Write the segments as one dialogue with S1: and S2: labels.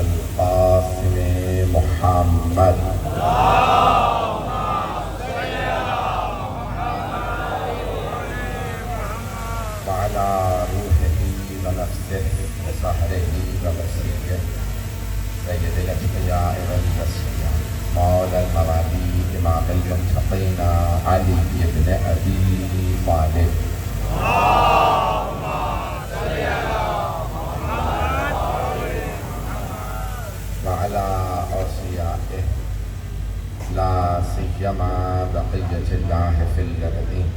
S1: القاسم محمد وعلى روحه ونفسه وسحره ووسيله سيد الأتقياء والأصفياء مولى المواليد إمام المتقين علي بن أبي طالب وعلى أوصيائه لا سيما بقية الله في الأرضين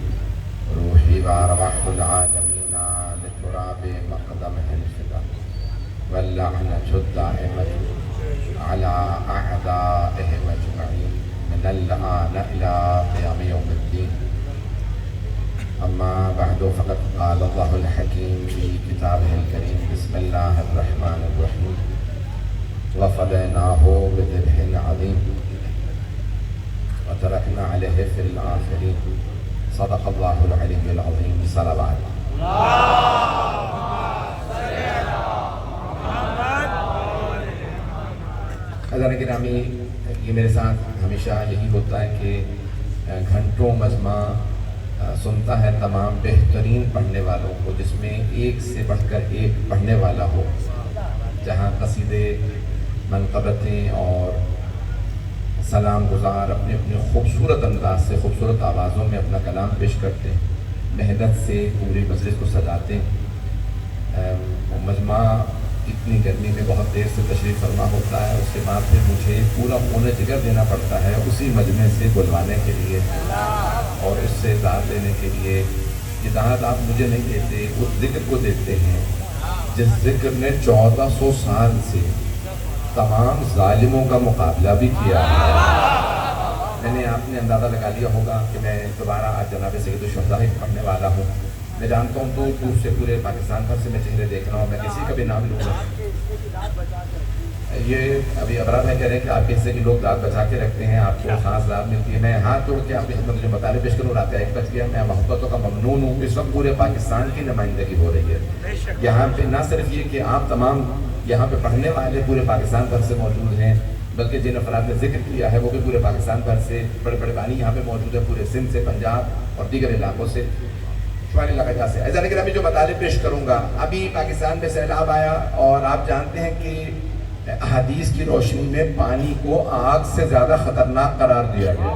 S1: روحي وأرواح العالمين لتراب مقدمه الفداء واللعنة الدائمة على أعدائهم أجمعين من الآن إلى قيام يوم الدين. أما بعد فقد قال الله الحكيم في كتابه الكريم بسم الله الرحمن الرحيم وفديناه بذبح عظيم وتركنا عليه في الآخرين صدق الله العلي العظيم. صلوات حضرات گرامی، یہ میرے ساتھ ہمیشہ یہی ہوتا ہے کہ گھنٹوں مجمع سنتا ہے تمام بہترین پڑھنے والوں کو، جس میں ایک سے بڑھ کر ایک پڑھنے والا ہو، جہاں قصیدے، منقبتیں اور سلام گزار اپنے اپنے خوبصورت انداز سے، خوبصورت آوازوں میں اپنا کلام پیش کرتے ہیں، محنت سے پوری مجلس کو سجاتے ہیں۔ مجمع اتنی گرمی میں بہت دیر سے تشریف فرما ہوتا ہے، اس کے بعد پھر مجھے پورا خون جگر دینا پڑتا ہے اسی مجمع سے بلوانے کے لیے اور اس سے داد لینے کے لیے۔ یہ داد آپ مجھے نہیں دیتے، اس ذکر کو دیتے ہیں جس ذکر نے 1400 سال سے تمام ظالموں کا مقابلہ بھی کیا ہے۔ میں نے آپ نے اندازہ لگا لیا ہوگا کہ میں دوبارہ آج جناب سید الشہداء پڑھنے والا ہوں۔ میں جانتا ہوں دور دور سے پورے پاکستان بھر سے میں چہرے دیکھ رہا ہوں، میں کسی کا بھی نام لوں گا۔ یہ ابھی ابرار ہے کہہ رہے ہیں کہ آپ کے حصے کے لوگ داد بچا کے رکھتے ہیں، آپ کو خاص داد ملتی ہے۔ میں ہاتھ جوڑ کے آپ کی خدمت میں مطالعہ پیش کروں، رات 1 بج گیا، میں محبتوں کا ممنون ہوں۔ اس وقت پورے پاکستان کی نمائندگی ہو رہی ہے یہاں پہ، نہ صرف یہ کہ آپ تمام یہاں پہ پڑھنے والے پورے پاکستان بھر سے موجود ہیں، بلکہ جن افراد نے ذکر کیا ہے وہ بھی پورے پاکستان بھر سے، بڑے بڑے بانی یہاں پہ موجود ہے، پورے سندھ سے، پنجاب اور دیگر علاقوں سے، شمالی علاقہ سے۔ ایسا لیکن ابھی جو مطالب پیش کروں گا، ابھی پاکستان میں سیلاب آیا اور آپ جانتے ہیں کہ احادیث کی روشنی میں پانی کو آگ سے زیادہ خطرناک قرار دیا گیا۔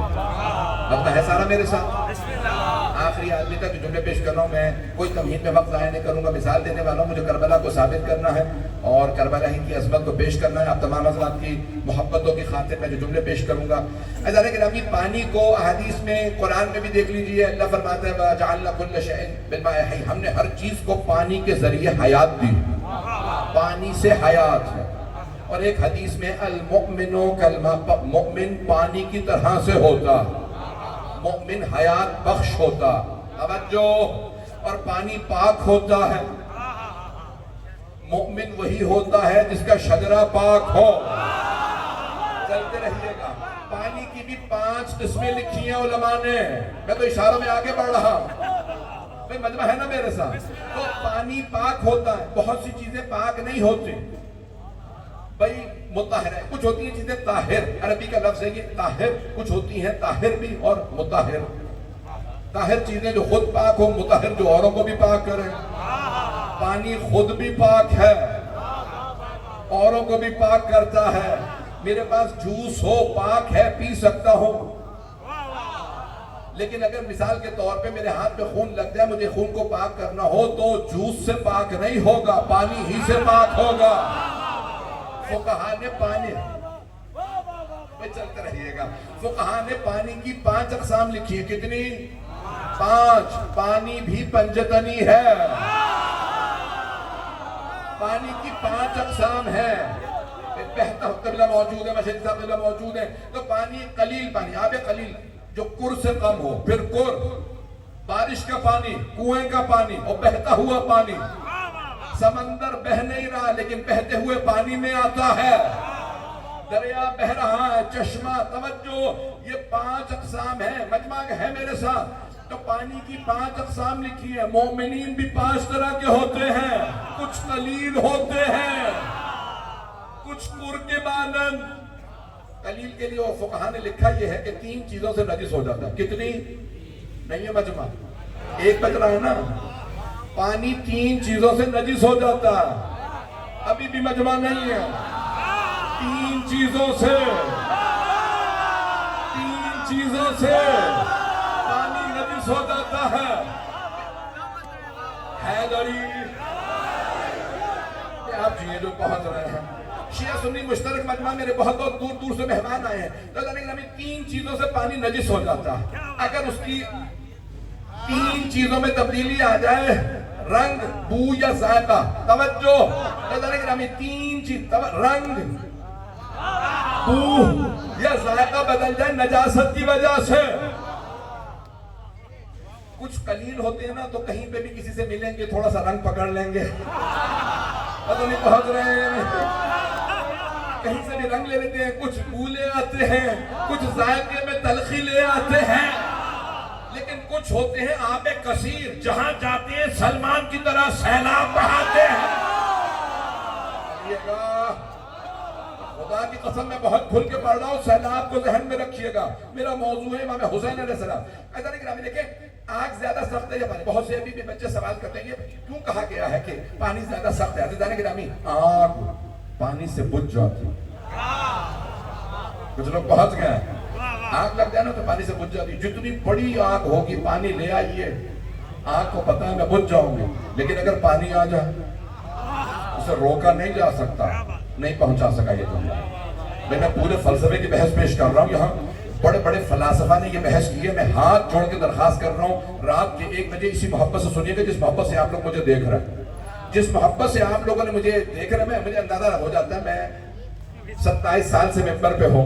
S1: وقت ہے سارا میرے ساتھ؟ آخری آدمی تک جو جملے پیش کر رہا ہوں، میں کوئی تمہید میں وقت ضائع نہیں کروں گا، مثال دینے والا ہوں۔ مجھے کربلا کو ثابت کرنا ہے اور کربلا ہی کی عظمت کو پیش کرنا ہے۔ آپ تمام حضرات کی محبتوں کی خاطر میں جو جملے پیش کروں گا، ایسا ہے کہ ابھی پانی کو احادیث میں، قرآن میں بھی دیکھ لیجئے، اللہ فرماتا ہے وَجَعَلْنَا كُلَّ شَيْءٍ بِالْمَاءِ حَيٍّ، ہم نے ہر چیز کو پانی کے ذریعے حیات دی، پانی سے حیات ہے۔ اور ایک حدیث میں المؤمن کالماء، مؤمن پانی کی طرح سے ہوتا، مؤمن حیات بخش ہوتا، توجہ، اور پانی پاک ہوتا ہے۔ مؤمن وہی ہوتا ہے جس کا شجرہ پاک ہو۔ چلتے رہیے گا، پانی کی بھی 5 قسمیں لکھی ہیں علماء نے، میں تو اشاروں میں آگے بڑھ رہا ہوں، بھئی مجمع ہے نا میرے ساتھ؟ تو پانی پاک ہوتا ہے، بہت سی چیزیں پاک نہیں ہوتی، بھئی مطہر ہے، کچھ ہوتی ہیں چیزیں طاہر، عربی کا لفظ ہے یہ طاہر، کچھ ہوتی ہیں طاہر بھی اور مطہر۔ طاہر چیزیں جو خود پاک ہو، مطہر جو اوروں کو بھی پاک کرے۔ پانی خود بھی پاک ہے، اوروں کو بھی پاک کرتا ہے۔ میرے پاس جوس ہو، پاک ہے، پی سکتا ہوں، لیکن اگر مثال کے طور پہ میرے ہاتھ پہ خون لگ جائے، مجھے خون کو پاک کرنا ہو تو جوس سے پاک نہیں ہوگا، پانی ہی سے پاک ہوگا۔ فقہاء نے پانی، چلتے رہیے گا، فقہاء نے پانی کی 5 اقسام لکھی ہیں۔ کتنی؟ 5۔ پانی بھی پنجتنی ہے، پانی کی 5 اقسام ہیں۔ بہتا قبلہ موجود ہے، مشہد صاحب قبلہ موجود ہے۔ تو پانی قلیل، پانی آب قلیل جو کر سے کم ہو، پھر کر، بارش کا پانی، کنویں کا پانی اور بہتا ہوا پانی۔ سمندر بہہ نہیں رہا لیکن بہتے ہوئے پانی میں آتا ہے، دریا بہہ رہا ہے، چشمہ، توجہ، یہ 5 اقسام ہیں۔ مجمع ہے میرے ساتھ؟ تو پانی کی 5 اقسام لکھی ہیں۔ مومنین بھی 5 طرح کے ہوتے ہیں، کچھ قلیل ہوتے ہیں، کچھ کچھ پر کے مانند. قلیل کے لیے فقہا نے لکھا یہ ہے کہ 3 چیزوں سے نجس ہو جاتا ہے. کتنی؟ نہیں ہے مجمع، ایک بج رہا ہے نا. پانی 3 چیزوں سے نجس ہو جاتا ہے. ابھی بھی مجمع نہیں ہے. 3 چیزوں سے پانی نجس ہو جاتا ہے. حیدری آپ جی جو پہنچ رہے ہیں شیعہ سنی مشترک مجمع، میرے بہت دور دور سے مہمان آئے ہیں. تو ہمیں 3 چیزوں سے پانی نجس ہو جاتا ہے. اگر اس کی 3 چیزوں میں تبدیلی آ جائے، رنگ، بو یا ذائقہ. توجہ، ہمیں 3 چیز، رنگ، بو یا ذائقہ بدل جائے نجاست کی وجہ سے. کچھ قلیل ہوتے ہیں نا تو کہیں پہ بھی کسی سے ملیں گے تھوڑا سا رنگ پکڑ لیں گے، پتہ نہیں پہنچ رہے ہیں، کہیں سے بھی رنگ لے لیتے ہیں. کچھ بو لے آتے ہیں، کچھ ذائقے میں تلخی لے آتے ہیں. لیکن کچھ ہوتے ہیں آب کثیر، جہاں جاتے ہیں سلمان کی طرح سیلاب بہاتے ہیں. خدا کی قسم میں بہت کھل کے پڑھ رہا ہوں، سیلاب کو ذہن میں رکھیے گا. میرا موضوع ہے امام حسین علیہ السلام. ایسا نہیں کہ دیکھیں آگ زیادہ سخت ہے یا پانی. بہت سے ابھی بھی بچے سوال کرتے ہیں یہ کیوں کہا گیا ہے کہ پانی زیادہ سخت ہے. عزیزان گرامی، آگ پانی سے بجھ جاتی. کچھ لوگ پہنچ گئے ہیں، آگ لگ جائے نا تو پانی سے بجھ جاتی. جتنی بڑی آگ ہوگی پانی لے آئیے، آگ کو پتہ ہے میں بجھ جاؤں گی. لیکن اگر پانی آ جائے اسے روکا نہیں جا سکتا، نہیں پہنچا سکا. یہ تو میں پورے فلسفے کی بحث پیش کر رہا ہوں. یہاں بڑے بڑے فلاسفہ نے یہ بحث کی ہے. میں ہاتھ جوڑ کے درخواست کر رہا ہوں رات کے 1 بجے اسی محبت سے سنیے گا جس محبت سے آپ لوگ مجھے دیکھ رہے ہیں. جس محبت سے آپ لوگوں نے مجھے دیکھ رہے ہیں، مجھے اندازہ ہو جاتا ہے میں 27 سال سے ممبر پہ ہوں.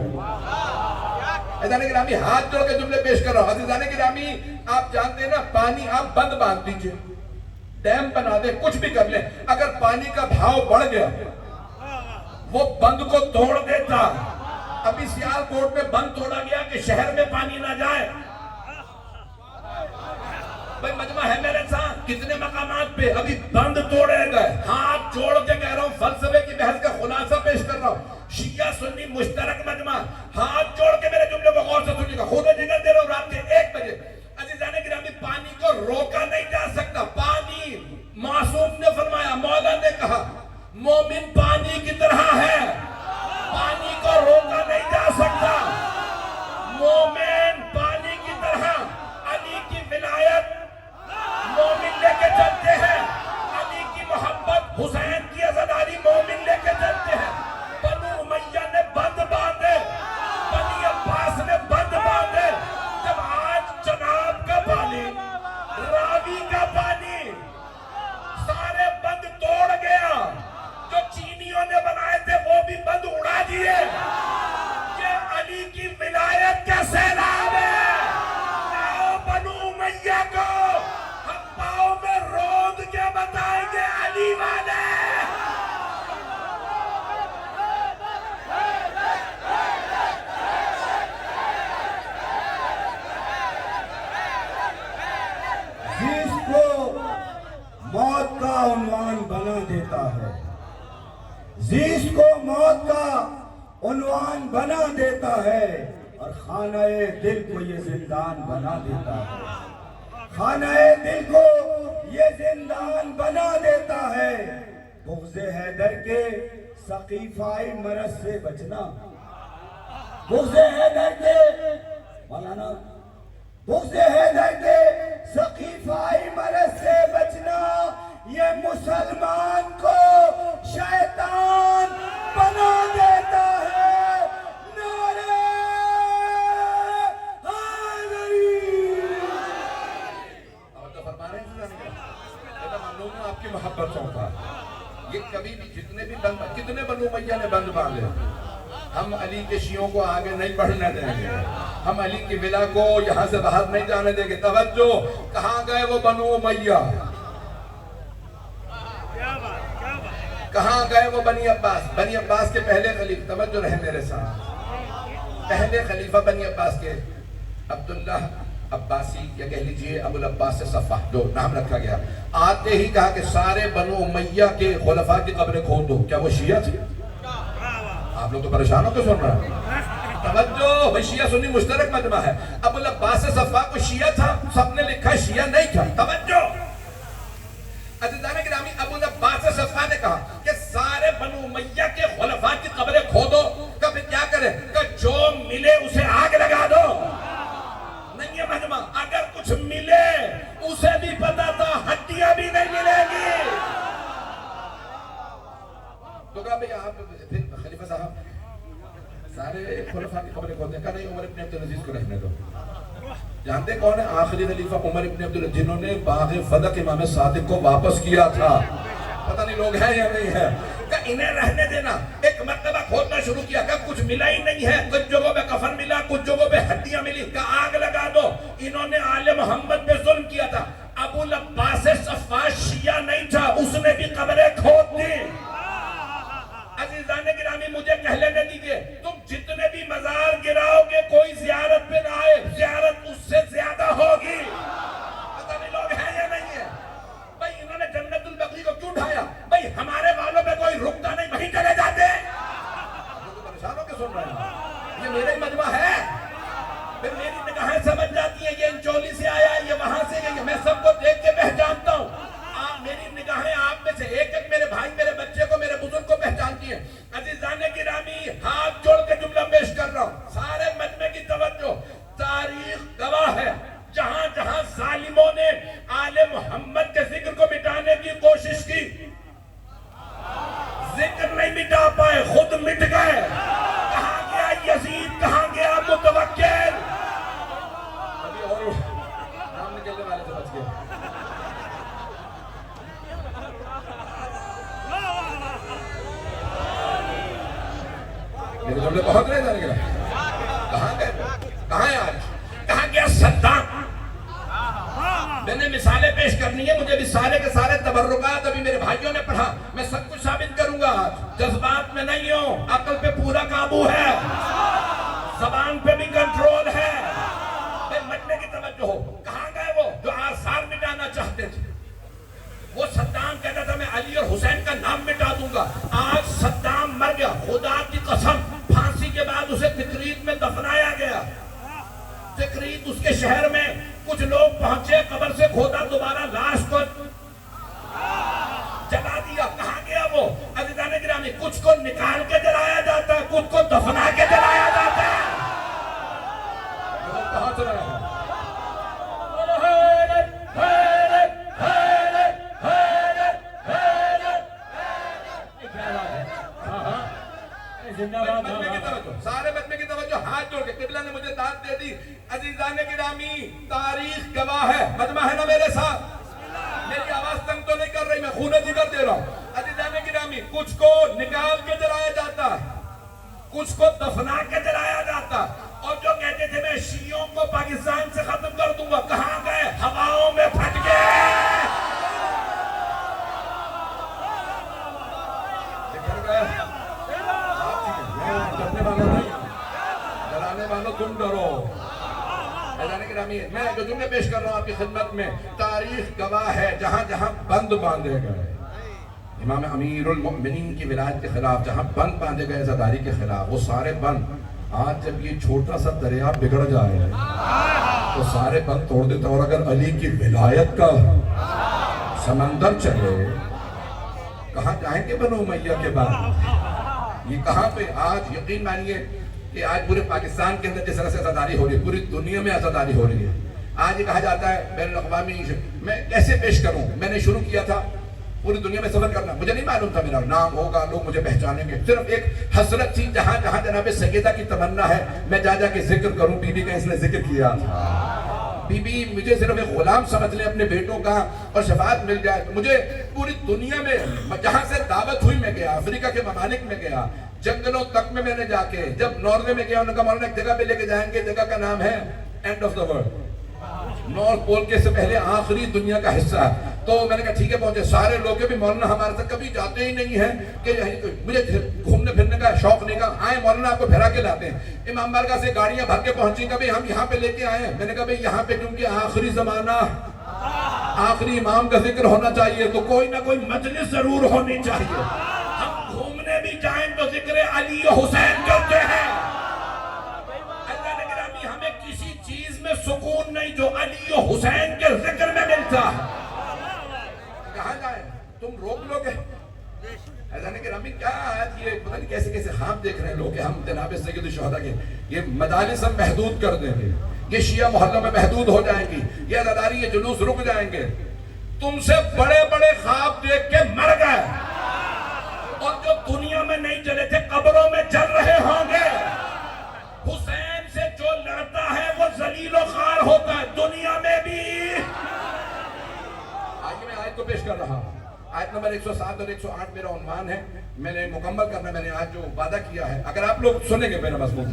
S1: عزیزان گرامی، ہاتھ جوڑ کے جملے پیش کر رہا ہوں. عزیزان گرامی، آپ جانتے ہیں نا پانی آپ بند باندھ دیجئے، ڈیم بنا دیں، کچھ بھی کر لیں. اگر پانی کا بھاؤ بڑھ گیا وہ بند کو توڑ دیتا. ابھی سیال کوٹ میں بند توڑا گیا کہ شہر میں پانی نہ جائے. بھائی مجمع ہے میرے ساتھ، کتنے مقامات پہ ابھی بند توڑے گئے. ہاتھ جوڑ کے کہہ رہا ہوں، فلسفے کی بحث کا خلاصہ پیش کر رہا ہوں. شیعہ سنی مشترک مجمع، ہاتھ جوڑ کے میرے جملے کو غور سے سنیے گا. خود جگر دے رہا ہوں رات کے 1 بجے. عزیزان گرامی، پانی کو روکا نہیں جا سکتا. پانی، معصوم نے فرمایا، مولا نے کہا مومن پانی کی طرح ہے، پانی کو روکا نہیں جا سکتا. مومن پانی کی طرح، علی کی ولایت مومن لے کے چلتے ہیں، علی کی محبت، حسین کی عزاداری مومن لے کے چلتے ہیں. بنو امیہ نے بند باندھے، بنی عباس نے بند باندھے. جب آج جناب کا پانی، راوی کا پانی سارے بند توڑ گیا، جو چینیوں نے بنائے تھے وہ بھی بند اڑا دیے. یہ علی کی ولایت کا سیلاب ہے. آؤ بنو امیہ کو ہم پاؤں میں رود کے بتائیں گے علی والے.
S2: جس کو موت کا عنوان بنا دیتا ہے، جس کو موت کا عنوان بنا دیتا ہے اور خانہ دل کو یہ زندان بنا دیتا ہے. خانہ دل کو یہ زندان بنا دیتا ہے. بغض حیدر کے سقیفائی مرض سے بچنا، بغض حیدر کے مولانا، بغض حیدر کے سقیفائی مرض سے بچنا، یہ مسلمان کو شیطان بنا دیتا ہے. نعرہ حیدری.
S1: اور تو فرما رہے ہیں ممنون آپ کی محبتوں کا. یہ کبھی بھی جتنے بھی بند، کتنے بنو امیہ نے بند باندھے. ہم علی کے شیعوں کو آگے نہیں بڑھنے دیں گے، ہم علی کی ولا کو یہاں سے باہر نہیں جانے دیں گے. توجہ، کہاں گئے وہ بنو امیہ؟ کہاں گئے وہ بنی عباس؟ بنی عباس کے پہلے خلیفہ، توجہ رہے میرے ساتھ، پہلے خلیفہ بنی عباس کے عبداللہ عباسی، یا کہہ لیجئے ابو العباس سے صفح جو نام رکھا گیا، آتے ہی کہا کہ سارے بنو امیہ کے خلفاء کی قبریں کھود دو. کیا وہ شیعہ تھے؟ آپ لوگ تو پریشان ہو کے سن رہے ہیں. توجہ بھائی شیعہ سنی مشترک مجمع ہے. ابو العباس صفا کو شیعہ تھا, سب نے لکھا شیعہ نہیں تھا. توجہ عزیزان گرامی, ابو العباس صفا نے کہا کہ سارے بنو امیہ کے خلفاء کی قبریں کھودو. کبھی کیا کرے کہ جو ملے اسے آگ لگا دو. نہیں ہے مجمع, اگر کچھ ملے اسے بھی پتا تھا ہڈیاں بھی نہیں ملے گی. تو کہا بھئی آپ پھر خلیفہ صاحب سارے خلفاء کی قبریں کھودیں. کہا نہیں, عمر ابن عبدالعزیز کو رہنے دو. جانتے کون ہے آخری خلیفہ؟ عمر ابن عبدالعزیز, جنہوں نے باغ فدق امام صادق کو واپس کیا تھا. پتہ نہیں لوگ ہیں یا نہیں ہے. کہ انہیں رہنے دینا. ایک مرتبہ کھودنا شروع کیا کہ کچھ ملا ہی نہیں ہے. کچھ جگہوں پہ کفن ملا, کچھ جگہوں پہ ہڈیاں ملی. کہ آگ لگا دو. انہوں نے آل محمد پہ ظلم کیا تھا. ابو العباس صفا شیعہ نہیں تھا, اس نے بھی قبریں کھود دی. عزیزان گرامی مجھے کہہ لینے دیجئے, تم جتنے بھی مزار گراؤ گے کوئی زیارت پہ نہ آئے, زیارت اس سے زیادہ ہوگی. پتہ نہیں لوگ ہیں یا نہیں ہے. بھئی انہوں نے جنت البقیع کو کیوں ڈھایا؟ بھئی ہمارے والوں پہ کوئی رکتا نہیں, وہیں چلے جاتے. لوگ پریشان ہو کے سن رہے ہیں. یہ میرا ہی مجمع ہے. پھر میری نگاہیں سمجھ جاتی ہیں یہ انچولی سے آیا, یہ وہاں سے, یہ میں سب کو دیکھ کے پہچانتا ہوں. میری نگاہیں آپ میں سے ایک ایک میرے بھائی, میرے بچے کو, میرے بزرگ کو پہچانتی ہیں. عزیزان گرامی ہاتھ جوڑ کے جملہ پیش کر رہا ہوں, سارے مجمع کی توجہ. تاریخ گواہ ہے, جہاں جہاں ظالموں نے آل محمد کے ذکر کو مٹانے کی کوشش کی, ذکر نہیں مٹا پائے, خود مٹ گئے. کہاں گیا یزید, کہاں گیا متوکل. ابھی اور نام نکلنے والے سے بچ گئے. میرے جملے بہت رہے جانے گا. کہاں گئے, کہاں ہے آج, کہاں گیا صدام. میں نے مثالیں پیش کرنی ہے, مجھے بھی سارے کے سارے تبرکات ابھی میرے بھائیوں نے پڑھا, میں سب کچھ ثابت کروں گا. جذبات میں نہیں ہوں, عقل پہ پورا قابو ہے, زبان پہ بھی کنٹرول ہے. مٹنے کی توجہ ہو. کہاں گئے وہ جو آثار مٹانا چاہتے تھے؟ وہ صدام کہتا تھا میں علی اور حسین کا نام مٹا دوں گا. آج صدام مر گیا, خدا کی قسم پھانسی کے بعد اسے تکریت میں دفنایا گیا. تکریت اس کے شہر میں کچھ لوگ پہنچے, قبر سے کھودا, دوبارہ لاش کو جلا دیا. کہاں گیا وہ؟ عزیزان گرامی کچھ کو نکال کے جلایا جاتا ہے, کچھ کو دفنا کے جلایا جاتا ہے. پہنچ رہے ہیں. سارے مجمع کی توجہ, ہاتھ جوڑ کے. قبلہ نے مجھے داد دے دی. عزیزان گرامی تاریخ گواہ ہے, مجمع ہے نا میرے ساتھ. میری آواز تنگ تو نہیں کر رہی, میں خون جگر دے رہا ہوں. عزیزان گرامی کچھ کو نکال کے جلایا جاتا, کچھ کو دفنا کے جلایا جاتا. اور جو کہتے تھے میں شیعوں کو پاکستان سے ختم کر دوں گا, کہاں گئے؟ ہواؤں میں پھٹ گئے. ڈرانے والوں تم ڈرو. میں جو جملے پیش کر رہا ہوں آپ کی خدمت میں, تاریخ گواہ ہے, جہاں جہاں بند باندھے گئے امام امیر المؤمنین کی ولایت کے خلاف, جہاں بند باندھے گئے عزاداری کے خلاف, وہ سارے بند آج جب یہ چھوٹا سا دریا بگڑ جائے تو سارے بند توڑ دیتا. اور اگر علی کی ولایت کا سمندر چلے, کہاں جائیں گے بنو امیہ کے بعد؟ یہ کہاں پہ آج یقین مانیے کہ آج پورے پاکستان کے اندر جس طرح سے عزاداری ہو رہی ہے, پوری دنیا میں عزاداری ہو رہی ہے. آج یہ کہا جاتا ہے بین الاقوامی, میں کیسے پیش کروں؟ میں نے شروع کیا تھا پوری دنیا میں سفر کرنا, مجھے نہیں معلوم تھا میرا نام ہوگا, لوگ مجھے پہچانیں گے. صرف ایک حسرت تھی, جہاں جہاں جناب سیدہ کی تمنا ہے میں جا جا کے ذکر کروں. بی بی کا اس نے ذکر کیا تھا, بی بی مجھے صرف ایک غلام سمجھ لیں اپنے بیٹوں کا, اور شفاعت مل جائے. مجھے پوری دنیا میں جہاں سے دعوت ہوئی میں گیا, افریقہ کے ممالک میں گیا, جنگلوں تک میں نے جا کے, جب ناروے میں گیا انہوں نے کہا مولانا ایک جگہ پہ لے کے جائیں گے, جگہ کا نام ہے end of the world, north pole کے سے پہلے آخری دنیا کا حصہ. تو میں نے کہا ٹھیک ہے پہنچے. سارے لوگ بھی مولانا ہمارے ساتھ کبھی جاتے ہی نہیں ہیں, کہ مجھے گھومنے پھرنے کا شوق نہیں, کہا آئے مولانا آپ کو پھرا کے لاتے ہیں. امام بارگاہ سے گاڑیاں بھر کے پہنچی, کبھی ہم یہاں پہ لے کے آئے ہیں. میں نے کہا بھئی یہاں پہ کیونکہ آخری زمانہ, آخری امام کا ذکر ہونا چاہیے, تو کوئی نہ کوئی مجلس ضرور ہونی چاہیے. ہم گھومنے بھی جائیں تو تو ذکر علی و حسین کرتے ہیں. اللہ نے گرامی ہمیں کسی چیز میں سکون نہیں جو علی و حسین کے ذکر میں ملتا ہے. کہاں جائیں تم روک لو گے. ایسا نہیں کہ ہمیں کیا آیت یہ پتہ نہیں کیسے کیسے خواب دیکھ رہے ہیں لوگ کہ ہم جناب سید الشہداء کے یہ مجالس ہم محدود کر دیں گے, یہ شیعہ محلوں میں محدود ہو جائیں گی, یہ عزاداری یہ جلوس رک جائیں گے. تم سے بڑے بڑے خواب دیکھ کے مر گئے, اور جو دنیا میں نہیں جلے تھے قبروں میں جل رہے ہوں گے. حسین سے جو لڑتا ہے وہ ذلیل و خوار ہوتا ہے دنیا میں بھی. آج میں آیت کو پیش کر رہا ہوں. آیت نمبر 107 اور 108 میرا عنوان ہے. میں نے مکمل کرنا, میں نے آج جو وعدہ کیا ہے اگر آپ لوگ سنیں گے میرا مضمون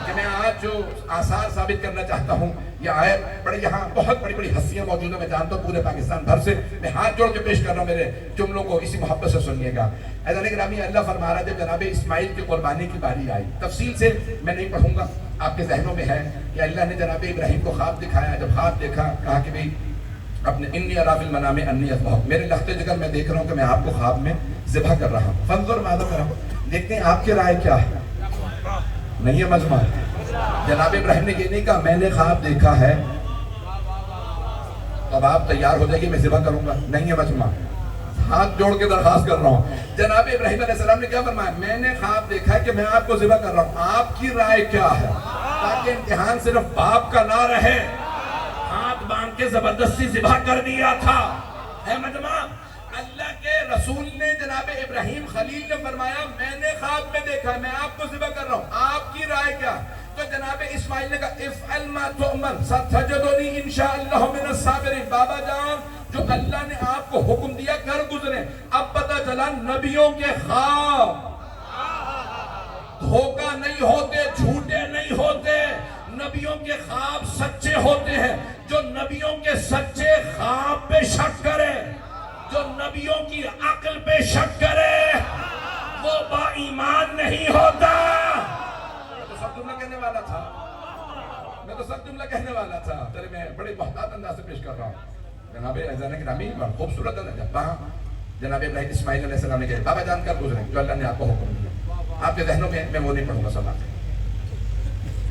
S1: کہ میں آج جو آثار ثابت کرنا چاہتا ہوں, یہ آیت بڑے یہاں بہت بڑی بڑی ہستیاں موجود ہیں, میں جانتا ہوں پورے پاکستان بھر سے. میں ہاتھ جوڑ کے پیش کر رہا ہوں, میرے جملوں کو اسی محبت سے سنیے گا. عزیزان گرامی اللہ فرما رہا جب جناب اسماعیل کی قربانی کی باری آئی, تفصیل سے میں نہیں پڑھوں گا, آپ کے ذہنوں میں ہے کہ اللہ نے جناب ابراہیم کو خواب دکھایا. جب خواب دیکھا کہا کہ بھئی اپنے انی ارا فی المنام انی اذبحک, میرے لخت جگر میں دیکھ رہا ہوں کہ میں آپ کو خواب میں ذبح کر رہا ہوں. فانظر ماذا کر رہا ہوں, دیکھتے ہیں آپ کی رائے کیا ہے. نہیں ہے مجمع. جناب ابراہیم نے یہ نہیں کہا میں نے خواب دیکھا ہے اب آپ تیار ہو جائیے میں ذبح کروں گا. نہیں ہے مجمع. ہاتھ جوڑ کے درخواست کر رہا ہوں. جناب ابراہیم علیہ السلام نے کیا فرمایا, میں نے خواب دیکھا ہے کہ میں آپ کو ذبح کر رہا ہوں, آپ کی رائے کیا ہے, تاکہ امتحان صرف باپ کا نہ رہے. ہاتھ باندھ کے زبردستی ذبح کر دیا تھا. ہے مجمع. اللہ کے رسول نے جناب ابراہیم خلیل نے فرمایا میں نے خواب میں دیکھا, میں آپ کو ذبح کر رہا ہوں, آپ کی رائے کیا. تو جناب اسماعیل نے کہا افعل ما تؤمر ستجدنی انشاءاللہ من الصابرین. بابا جان جو اللہ نے آپ کو حکم دیا کر گزرے. اب پتہ چلا نبیوں کے خواب دھوکہ نہیں ہوتے, جھوٹے نہیں ہوتے, نبیوں کے خواب سچے ہوتے ہیں. جو نبیوں کے سچے خواب پہ شک کرے, جو نبیوں کی عقل پہ شک کرے, وہ با ایمان نہیں ہوتا. میں تو سب جملہ کہنے والا تھا, تیرے میں بڑے محتاط انداز سے پیش کر رہا ہوں. جناب عزیزان گرامی خوبصورت انداز. وہاں جناب ابراہیم اسماعیل علیہ السلام نے کہا بابا جان کر گزرے جو اللہ نے آپ کو حکم دیا. آپ کے ذہنوں میں وہ نہیں پڑھوں گا سب.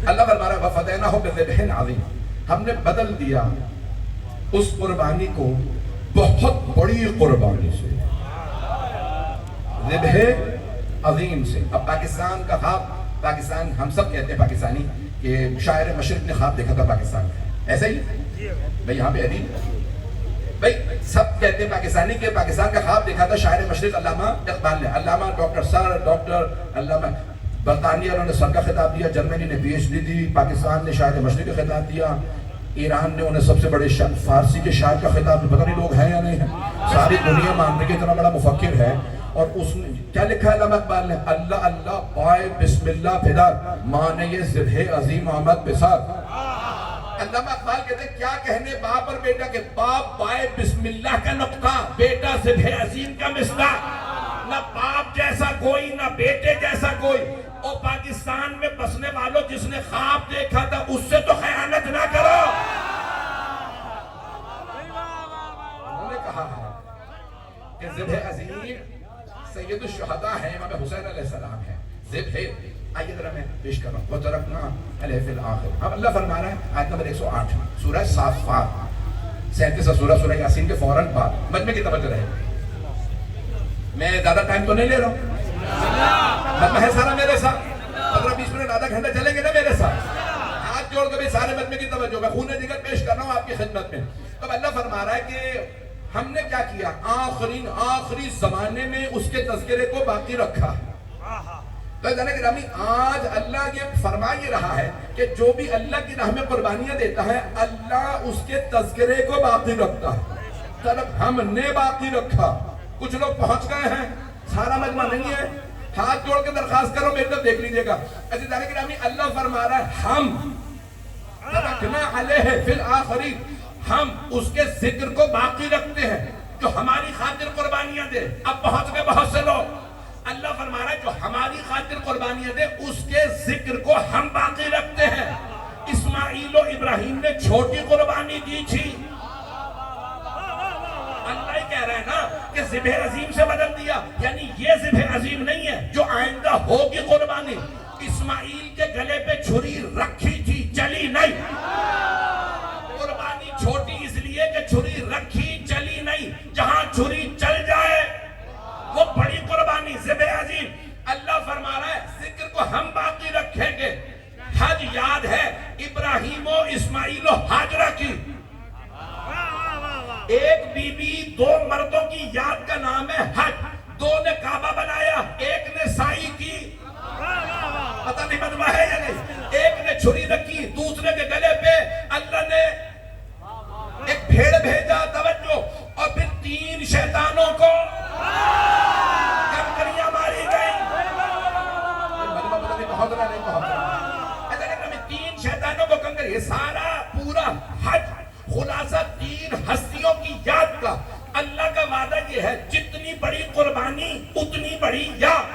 S1: اللہ فرما رہا ہے وَفَدَيْنَاهُ بِذِبْحٍ عَظِيمٍ, ہم نے بدل دیا اس قربانی کو بہت بڑی قربانی سے, ذبح عظیم سے. اب پاکستان کا خواب, پاکستان ہم سب کہتے ہیں پاکستانی کہ شاعر مشرق نے خواب دیکھا تھا پاکستان کا, ایسا ہی بھئی یہاں پہ ادیب بھئی سب کہتے ہیں پاکستانی کہ پاکستان کا خواب دیکھا تھا شاعر مشرق علامہ اقبال نے. علامہ ڈاکٹر سر ڈاکٹر علامہ برطانیہ انہوں نے سر کا خطاب دیا, جرمنی نے پی ایچ ڈی دی, پاکستان نے شاعر مشرق کا خطاب دیا, ایران نے انہیں سب سے بڑے فارسی کے شاعر کا خطاب, پتہ نہیں لوگ ہیں یا نہیں ہیں, ساری دنیا مان رہی کہ اتنا بڑا مفکر ہے. اور اس نے کیا لکھا ہے علامہ اقبال نے, اللہ اللہ پائے بسم اللہ پھدار مانے یہ ذبح عظیم آمد بسار. علامہ اقبال کہتے ہیں کیا کہنے باپ اور بیٹا کہ باپ پائے بسم اللہ کا نقطہ, بیٹا ذبح عظیم کا مصداق. نہ باپ جیسا کوئی نہ بیٹے جیسا کوئی. اور پاکستان میں بسنے والوں جس نے خواب دیکھا تھا اس سے تو خیانت نہ کرو. انہوں نے کہا ہے کہ ذبح عظیم سید الشہداء ہے, امام حسین علیہ السلام ہے. ذبح آئیے ذرا میں پیش کر رہا ہوں وَتَرَكْنَا عَلَيْهِ فِي الْآخِرِ. اب اللہ فرما رہا ہے آیت نمبر 108 سورہ صافات 37 سورہ یاسین کے فوراً بعد. مجمع کی توجہ رہے, میں زیادہ ٹائم تو نہیں لے رہا ہوں, مجمع ہے سارا میرے ساتھ, 15-20 منٹ آدھا گھنٹہ چلیں گے نا میرے ساتھ. ہاتھ جوڑ کے بھی سارے مجمع کی توجہ, میں خون جگر پیش کر رہا ہوں آپ کی خدمت میں. تو اللہ فرما رہا ہے کہ ہم نے کیا کیا, آخری زمانے میں اس کے تذکرے کو باقی رکھا. تو گرامی آج اللہ یہ فرما یہ رہا ہے کہ جو بھی اللہ کی راہ میں قربانیاں دیتا ہے اللہ اس کے تذکرے کو باقی رکھتا ہے. طرف ہم نے باقی رکھا. کچھ لوگ پہنچ گئے ہیں, سارا مجمع نہیں ہے, ہاتھ جوڑ کے درخواست کرو میری طرف دیکھ لیجئے گا. عزیزان گرامی اللہ فرما رہا ہے ہم ترکنا علیہ فی الآخرین, ہم اس کے ذکر کو باقی رکھتے ہیں جو ہماری خاطر قربانیاں دے. اب پہنچ گئے بہت سے لوگ. اللہ فرما رہا ہے جو ہماری خاطر قربانیاں دے اس کے ذکر کو ہم باقی رکھتے ہیں. اسماعیل و ابراہیم نے چھوٹی قربانی دی تھی, اللہ ہی کہہ رہے ہیں نا کہ ذبح عظیم سے بدل دیا، یعنی یہ ذبح عظیم نہیں ہے جو آئندہ ہوگی قربانی۔ اسماعیل کے گلے پہ چھری رکھی تھی، چلی نہیں۔ قربانی چھوٹی اس لیے کہ چھری رکھی چلی نہیں، جہاں چھری چل جائے وہ بڑی قربانی، ذبح عظیم۔ اللہ فرما رہا ہے ذکر کو ہم باقی رکھیں گے۔ حج یاد ہے ابراہیم و اسماعیل و ہاجرہ کی، ایک بی بی دو مردوں کی یاد کا نام ہے حج۔ دو نے کعبہ بنایا، ایک نے سائی کی، پتہ نہیں مجمع ہے یا نہیں، ایک نے چھری رکھی، دوسرے کے گلے پہ اللہ نے ایک بھیڑ بھیجا، توجہ، اور پھر 3 شیطانوں کو کنکریاں ماری گئی۔ مجمع پتہ نہیں بہت رہا نہیں بہت رہا، ایسا نہیں کہ 3 شیطانوں کو کنکری، یہ سارا پورا حج خلاصہ 3 ہستیوں کی یاد کا۔ اللہ کا وعدہ یہ ہے جتنی بڑی قربانی اتنی بڑی یاد۔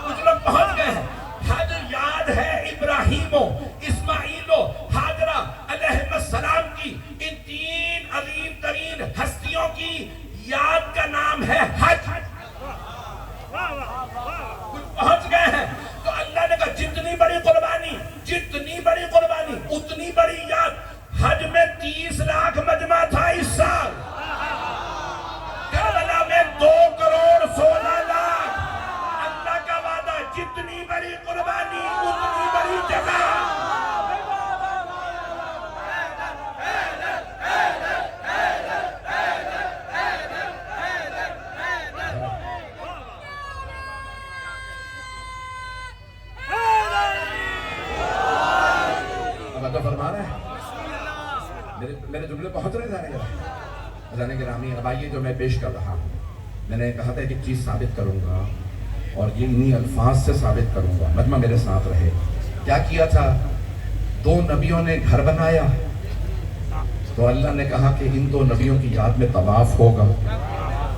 S1: کچھ لوگ پہنچ گئے ہیں، حج یاد ہے ابراہیم و اسماعیل و ہاجرہ علیہ السلام کی، ان 3 عظیم ترین ہستیوں کی یاد کا نام ہے حج۔ کچھ پہنچ گئے ہیں تو اللہ نے کہا جتنی بڑی قربانی اتنی بڑی یاد۔ حج میں 30 لاکھ مجمع تھا اس سال، کربلا میں 2 کروڑ 16 لاکھ۔ اللہ کا وعدہ جتنی بڑی قربانی اتنی بڑی جگہ۔ فرما رہا ہے میرے جملے پہنچ رہے جانے گرامی۔ اب آئیے جو میں پیش کر رہا ہوں، میں نے کہا تھا ایک چیز ثابت کروں گا اور یہ انہی الفاظ سے ثابت کروں گا، مجمع میرے ساتھ رہے۔ کیا کیا تھا؟ 2 نبیوں نے گھر بنایا تو اللہ نے کہا کہ ان 2 نبیوں کی یاد میں طواف ہوگا،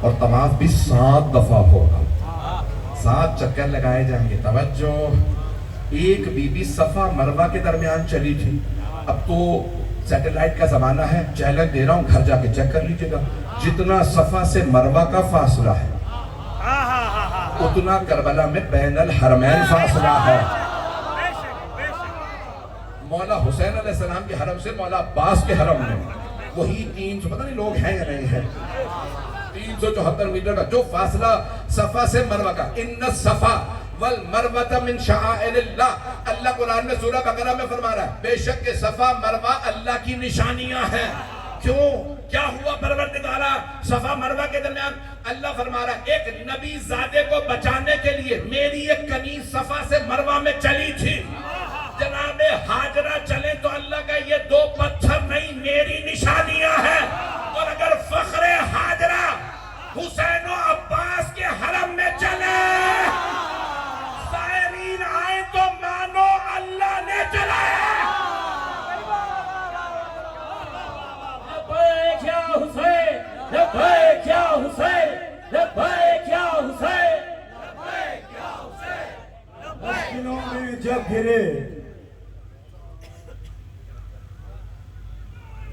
S1: اور طواف بھی 7 دفعہ ہوگا، 7 چکر لگائے جائیں گے۔ توجہ، ایک بی بی صفا مروہ کے درمیان چلی تھی۔ اب تو سیٹلائٹ کا زمانہ ہے، چیلنج دے رہا ہوں، گھر جا کے چیک کر لیجئے گا، جتنا صفا سے مروہ کا فاصلہ ہے اتنا کربلا میں بین الحرمین فاصلہ ہے۔ مولا حسین علیہ السلام کے حرم سے مولا عباس کے حرم میں وہی 300 پتہ نہیں لوگ ہیں یا نہیں ہیں، 374 میٹر کا جو فاصلہ صفا سے مروہ کا۔ ان الصفا والمروہ من شعائر اللہ، اللہ قرآن میں سورہ بقرہ میں فرما رہا ہے بے شک کہ صفا مروہ اللہ کی نشانیاں ہیں۔ کیوں؟ کیا ہوا پروردگارہ صفا مروہ کے درمیان؟ اللہ فرما رہا ہے ایک نبی زادے کو بچانے کے لیے میری ایک کنیز صفا سے مروہ میں چلی تھی، جناب ہاجرہ چلے تو اللہ کا یہ 2 پتھر نہیں میری نشانیاں ہیں۔ اور اگر فخر ہاجرہ حسین و عباس کے حرم میں چلے، سائرین آئے تو مانو اللہ نے چلایا۔ لبیک یا حسین، لبیک یا حسین، لبیک یا حسین، لبیک یا حسین۔
S2: مشکلوں میں جب گرے،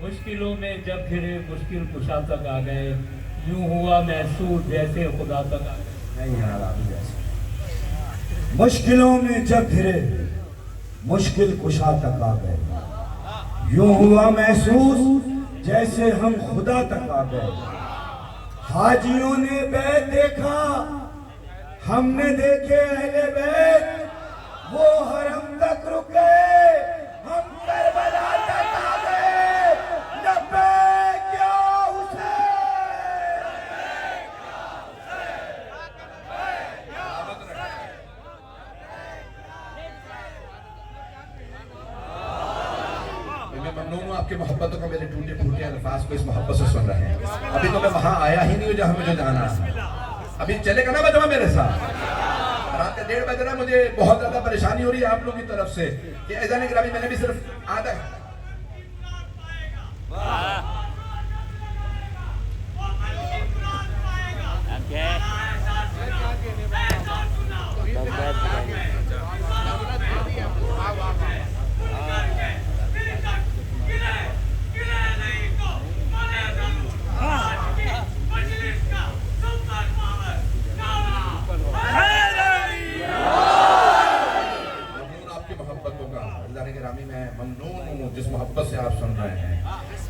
S3: مشکلوں میں جب گھرے مشکل کشا تک آ گئے، یوں ہوا محسوس جیسے خدا تک آ گئے۔
S2: نہیں یار آپ جیسے مشکلوں میں جب گھرے مشکل کشا تک آ گئے، یوں ہوا محسوس جیسے ہم خدا تک آ گئے۔ حاجیوں نے بیت دیکھا، ہم نے دیکھے اہل بیت، وہ حرم تک رکے، ہم کربلا تک آ گئے۔ لبیک یا حسین،
S1: میں ممنون ہوں آپ کی محبتوں کو، میرے ٹوٹے پھوٹے الفاظ کو اس محبت سے سن رہے ہیں۔ ابھی تو میں وہاں آیا ہی نہیں ہوں جہاں مجھے جانا ہے، ابھی چلے گا نا بجوا میرے ساتھ۔ رات کے 1:30 بج رہا، مجھے بہت زیادہ پریشانی ہو رہی ہے آپ لوگوں کی طرف سے کہ ایزان گرامی میں نے بھی صرف آدھا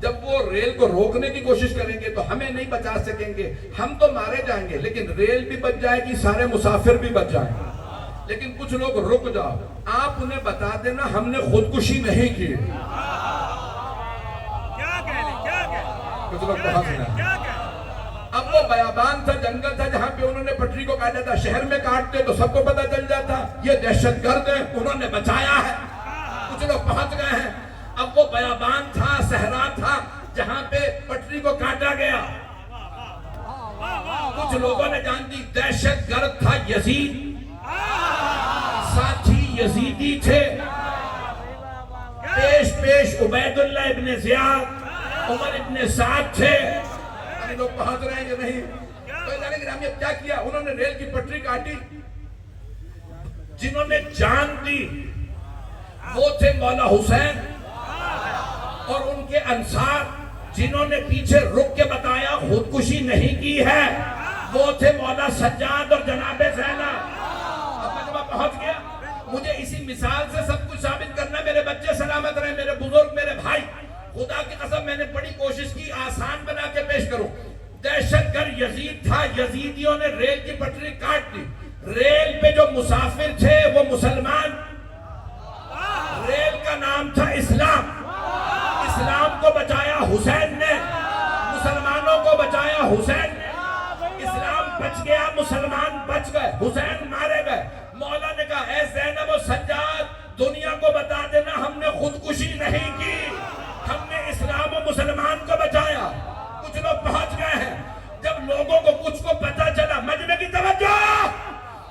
S1: جب وہ ریل کو روکنے کی کوشش کریں گے تو ہمیں نہیں بچا سکیں گے، ہم تو مارے جائیں گے، لیکن ریل بھی بچ جائے گی، سارے مسافر بھی بچ جائیں گے۔ لیکن کچھ لوگ رک جاؤ، آپ انہیں بتا دینا ہم نے خودکشی نہیں کی۔ کچھ لوگ بہت سنا، اب وہ بیابان تھا، جنگل تھا جہاں پہ انہوں نے پٹری کو کاٹا تھا، شہر میں کاٹتے تو سب کو پتہ چل جاتا یہ دہشت گرد ہیں، انہوں نے بچایا ہے۔ کچھ لوگ پہنچ گئے ہیں، اب وہ بیابان تھا، صحرا تھا جہاں پہ پٹری کو کاٹا گیا۔ کچھ لوگوں نے جان دی دہشت گرد تھا یزید، ساتھی یزیدی تھے، پیش عبید اللہ ابن زیاد، عمر ابن سعد تھے۔ لوگ پہنچ رہے ہیں کہ نہیں؟ تو ادارے گرامی اب کیا کیا؟ انہوں نے ریل کی پٹری کاٹی۔ جنہوں نے جان دی وہ تھے مولا حسین اور ان کے انصار، جنہوں نے پیچھے رک کے بتایا خودکشی نہیں کی ہے وہ تھے مولا سجاد اور جناب زینب۔ اب میں جب پہنچ گیا، مجھے اسی مثال سے سب کچھ ثابت کرنا، میرے بچے سلامت رہے، میرے بزرگ، میرے بھائی، خدا کی قسم میں نے بڑی کوشش کی آسان بنا کے پیش کروں۔ دہشت گرد یزید تھا، یزیدیوں نے ریل کی پٹری کاٹ دی، ریل پہ جو مسافر تھے وہ مسلمان، ریل کا نام تھا اسلام، اسلام کو بچایا حسین نے، مسلمانوں کو بچایا حسین نے، اسلام بچ گیا، مسلمان بچ گئے، حسین مارے گئے۔ مولا نے کہا اے زینب و سجاد دنیا کو بتا دینا ہم نے خودکشی نہیں کی، ہم نے اسلام و مسلمان کو بچایا۔ کچھ لوگ پہنچ گئے ہیں، جب لوگوں کو کچھ کو پتا چلا، مجمع کی توجہ،